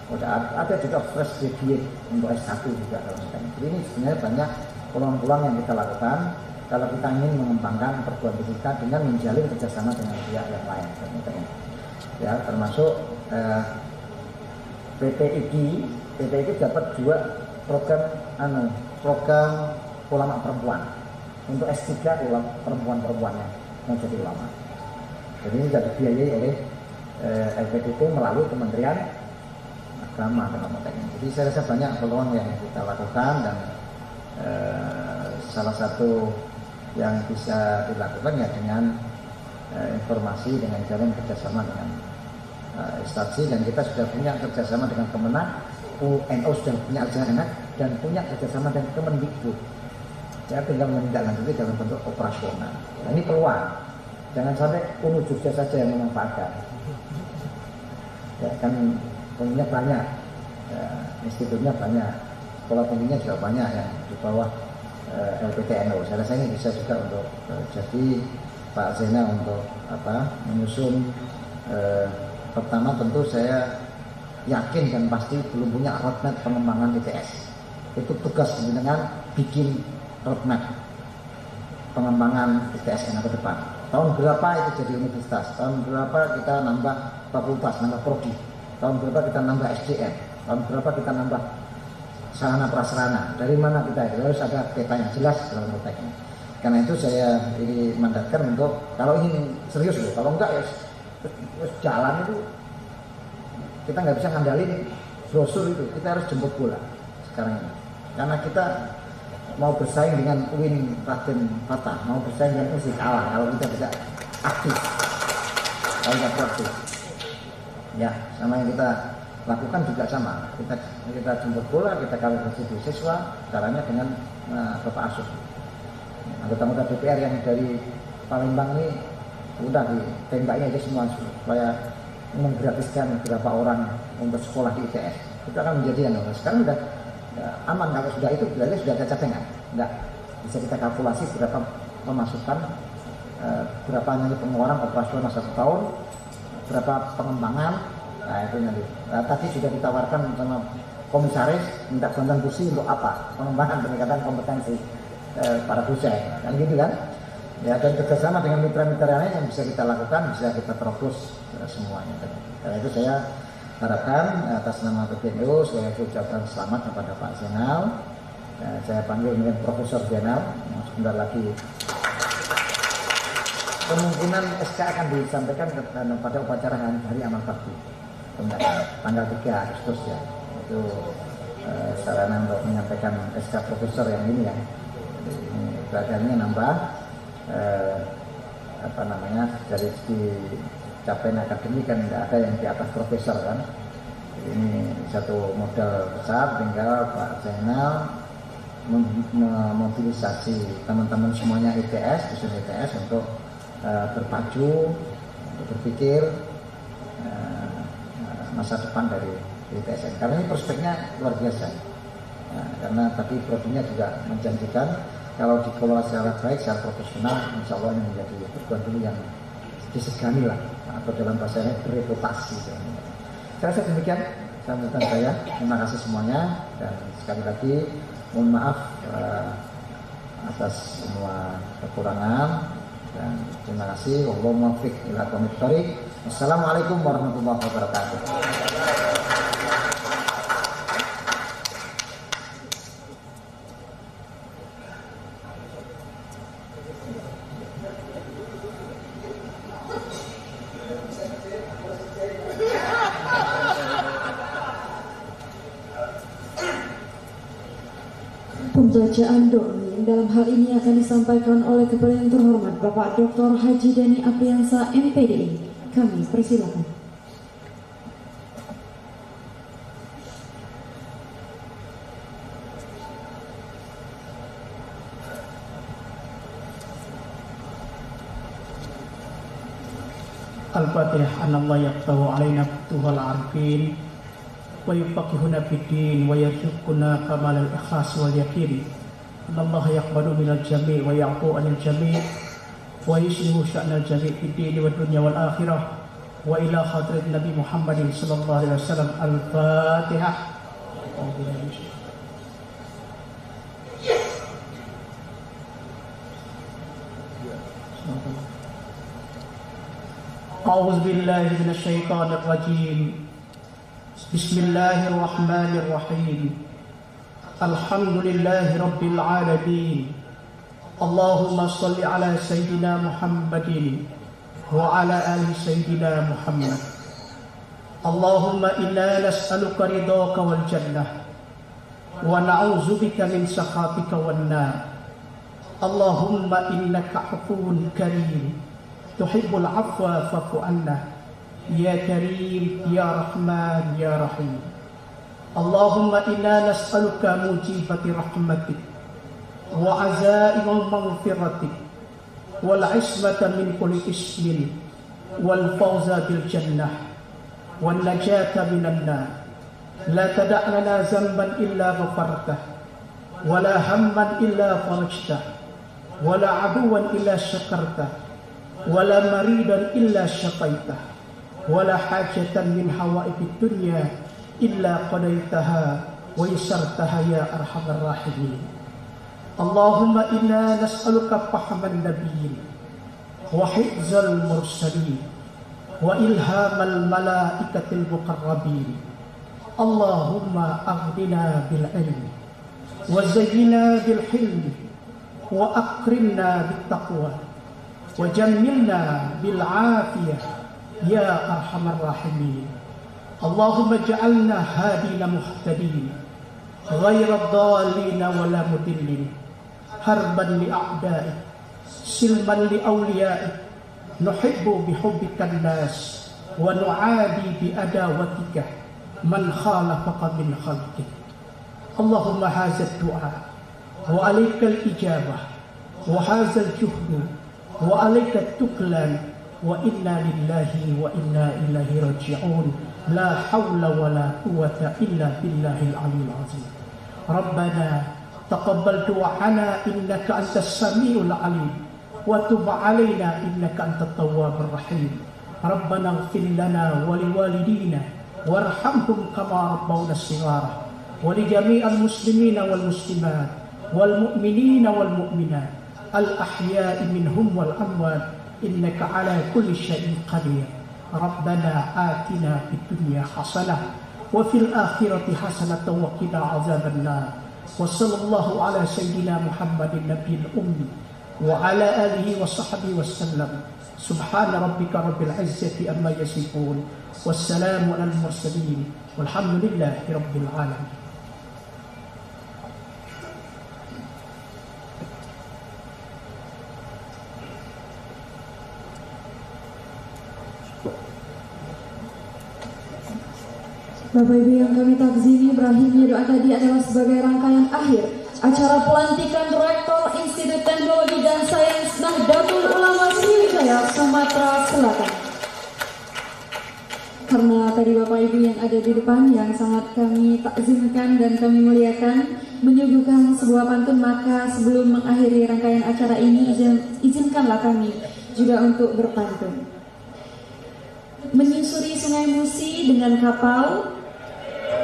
ada juga fresh graduate untuk S1 juga kalau misalnya. Jadi ini sebenarnya banyak peluang-peluang yang kita lakukan kalau kita ingin mengembangkan perguruan tinggi kita dengan menjalin kerjasama dengan pihak yang lain. Ya, termasuk PPIG dapat juga program ulama perempuan untuk S3 perempuan-perempuannya yang jadi ulama. Jadi ini sudah dibiayai oleh LPDP melalui Kementerian Agama dan Teknik. Jadi saya rasa banyak peluang yang kita lakukan, dan salah satu yang bisa dilakukan ya dengan informasi, dengan jalan kerjasama dengan instansi, dan kita sudah punya kerjasama dengan Kemenang, UNO sudah punya kerjasama dan punya kerjasama dengan Kemendikbud. Ya, tinggal menindaklanjuti dalam bentuk operasional. Nah, ini peluang. Jangan sampai UNU Jogja saja yang memanfaatkan. Ya, kan punya banyak, ya, institutnya banyak, sekolah tingginya juga banyak yang di bawah LPTNO. Saya rasa ini bisa juga untuk jadi Pak Zainal untuk menyusun. Pertama tentu saya yakin dan pasti belum punya roadmap pengembangan ITS. Itu tugas dengan bikin roadmap pengembangan ITS yang ke depan. Tahun berapa itu jadi universitas, tahun berapa kita nambah fakultas, nambah prodi, tahun berapa kita nambah SDM, tahun berapa kita nambah sarana prasarana, dari mana kita itu harus ada peta yang jelas dalam prakteknya. Karena itu saya ini mandatkan untuk, kalau ingin serius loh, kalau enggak ya terus jalan itu kita nggak bisa ngandalin brosur itu, kita harus jemput bola sekarang ini. Karena kita mau bersaing dengan UIN Raden Fatah, mau bersaing dengan USI kalah kalau kita tidak aktif, kalau tidak proaktif. Ya, sama yang kita lakukan juga sama. Kita jemput bola, kita kalibrasi di siswa, caranya dengan Bapak Asuh. Anggota-anggota DPR yang dari Palembang ini udah ditembaknya aja semua supaya menggratiskan beberapa orang untuk sekolah di ITS. Itu akan menjadi sekarang udah aman kalau sudah itu berarti sudah ada cadangan. Enggak bisa kita kalkulasi berapa pemasukan, berapa nanti pengeluaran operasional 1 tahun, berapa pengembangan. Nah itu nanti. Tadi sudah ditawarkan sama komisaris minta bantuan kursi untuk apa? Pengembangan peningkatan kompetensi para dosen, kan gitu kan? Ya, dan kerjasama dengan mitra-mitra lain yang bisa kita lakukan, bisa kita terobos semuanya. Karena itu saya harapkan atas nama PBNU saya ucapkan selamat kepada Pak Zainal. Saya panggil dengan Profesor Zainal. Sebentar lagi kemungkinan SK akan disampaikan pada upacara Hari Amal Bakti tanggal 3 Agustus ya. Itu sarana untuk menyampaikan SK Profesor yang ini ya. Ini belajarnya nambah dari segi capaian akademik kan tidak ada yang di atas profesor kan. Ini satu modal besar, tinggal Pak Zainal memobilisasi teman-teman semuanya ITS, dosen ITS untuk berpacu, untuk berpikir masa depan dari ITSN. Karena ini prospeknya luar biasa. Karena tadi prodinya juga menjanjikan kalau dikelola secara baik, secara profesional, insya Allah ini menjadi perguruan tinggi yang disegani lah, atau dalam bahasanya bereputasi. Saya rasa demikian sambutan saya. Terima kasih semuanya dan sekali lagi mohon maaf atas semua kekurangan dan terima kasih. Wallahul muwaffiq ila aqwamit thoriq. Wassalamualaikum warahmatullahi wabarakatuh. Pembacaan doa yang dalam hal ini akan disampaikan oleh Kepala yang terhormat Bapak Dr. Haji Dani Apriansa MPD. Kami persilakan. Al-Fatihah. Anallahu yaqtahu alaina futuhal arifin wa yufaqihuna fid-din wa yarzuquna kamalal ikhlas wal yaqin. Anallahu yaqbalu minal jami' wa ya'fu 'anil jami' wa yuslihu sya'nal jami' fid-din wad dunya wal akhirah wa ila hadrat Nabi Muhammadin sallallahu alaihi wasallam. Al-Fatihah. A'udzu billahi minasy syaithanir rajim. Bismillahirrahmanirrahim. Alhamdulillahi rabbil alamin. Allahumma shalli ala sayyidina Muhammadin wa ala ali sayyidina Muhammad. Allahumma inna nas'aluka ridhaka wal jannah wa na'udzubika min sakhatika wan nar. Allahumma innaka 'afuwun karim tuhibbul 'afwa fa'fu 'anna. Ya Karim, Ya Rahman, Ya Rahim. Allahumma inna nas'aluka mujibati rahmatik wa azaimal maghfiratik wal ismata min kulli ismin wal fawza bil jannah wan najata minan nar. La tada' lana zamban illa ghafartah wa la hamman illa farajtah wa la aduwan illa syakartah wa la maridan illa syaqaitah wala hajatan min hawaibid dunya illa qadaitaha wa yassartaha ya arhamar rahimin. Allahumma inna nas'aluka fahman nabiyyin wa hifzal mursalin wa ilhamal malaikatil muqarrabin. Allahumma aghnina bil ilmi wa zayyina bil hilmi wa akrimna bit taqwa wa jammilna bil afiyah Ya Arhamar Rahimin. Allahumma ja'alna hadina muhtadin غير الضالين ولا مضلين حربا لأعدائك سلما لأوليائك نحب بحبك الناس ونعادي بأداوتك من خالفك من خلقك اللهم هذا الدعاء وعليك الإجابة وهذا الجهد وعليك التكلان وإنا لله وإنا إليه راجعون لا حول ولا قوة إلا بالله العلي العظيم ربنا تقبل دعاءنا إنك أنت السميع العليم وتب علينا إنك أنت التواب الرحيم ربنا اغفر لنا ولوالدينا وارحمهم كما ربونا صغارا ولجميع المسلمين والمسلمات والمؤمنين والمؤمنات الأحياء منهم والأموات إنك على كل شيء قدير ربنا آتنا في الدنيا حسنة وفي الآخرة حسنة وقنا عذاب النار وصلى الله على سيدنا محمد النبي الأمي وعلى آله وصحبه وسلم سبحان ربك رب العزة أما يصفون والسلام على المرسلين والحمد لله رب العالمين. Bapak Ibu yang kami takzimi, berakhirnya doa tadi adalah sebagai rangkaian akhir acara pelantikan Rektor Institut Teknologi dan Sains Nahdlatul Ulama Sriwijaya Sumatera Selatan. Karena tadi Bapak Ibu yang ada di depan yang sangat kami takzimkan dan kami muliakan menyuguhkan sebuah pantun, maka sebelum mengakhiri rangkaian acara ini izinkanlah kami juga untuk berpantun. Menyusuri Sungai Musi dengan kapal,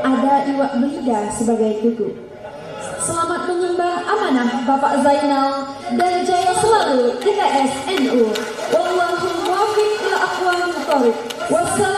ada iwak belida sebagai kuku. Selamat menyembah amanah Bapak Zainal dan jaya selalu ITS NU. Wallahu muwaffiq ila aqwamit thoriq. Wassalamu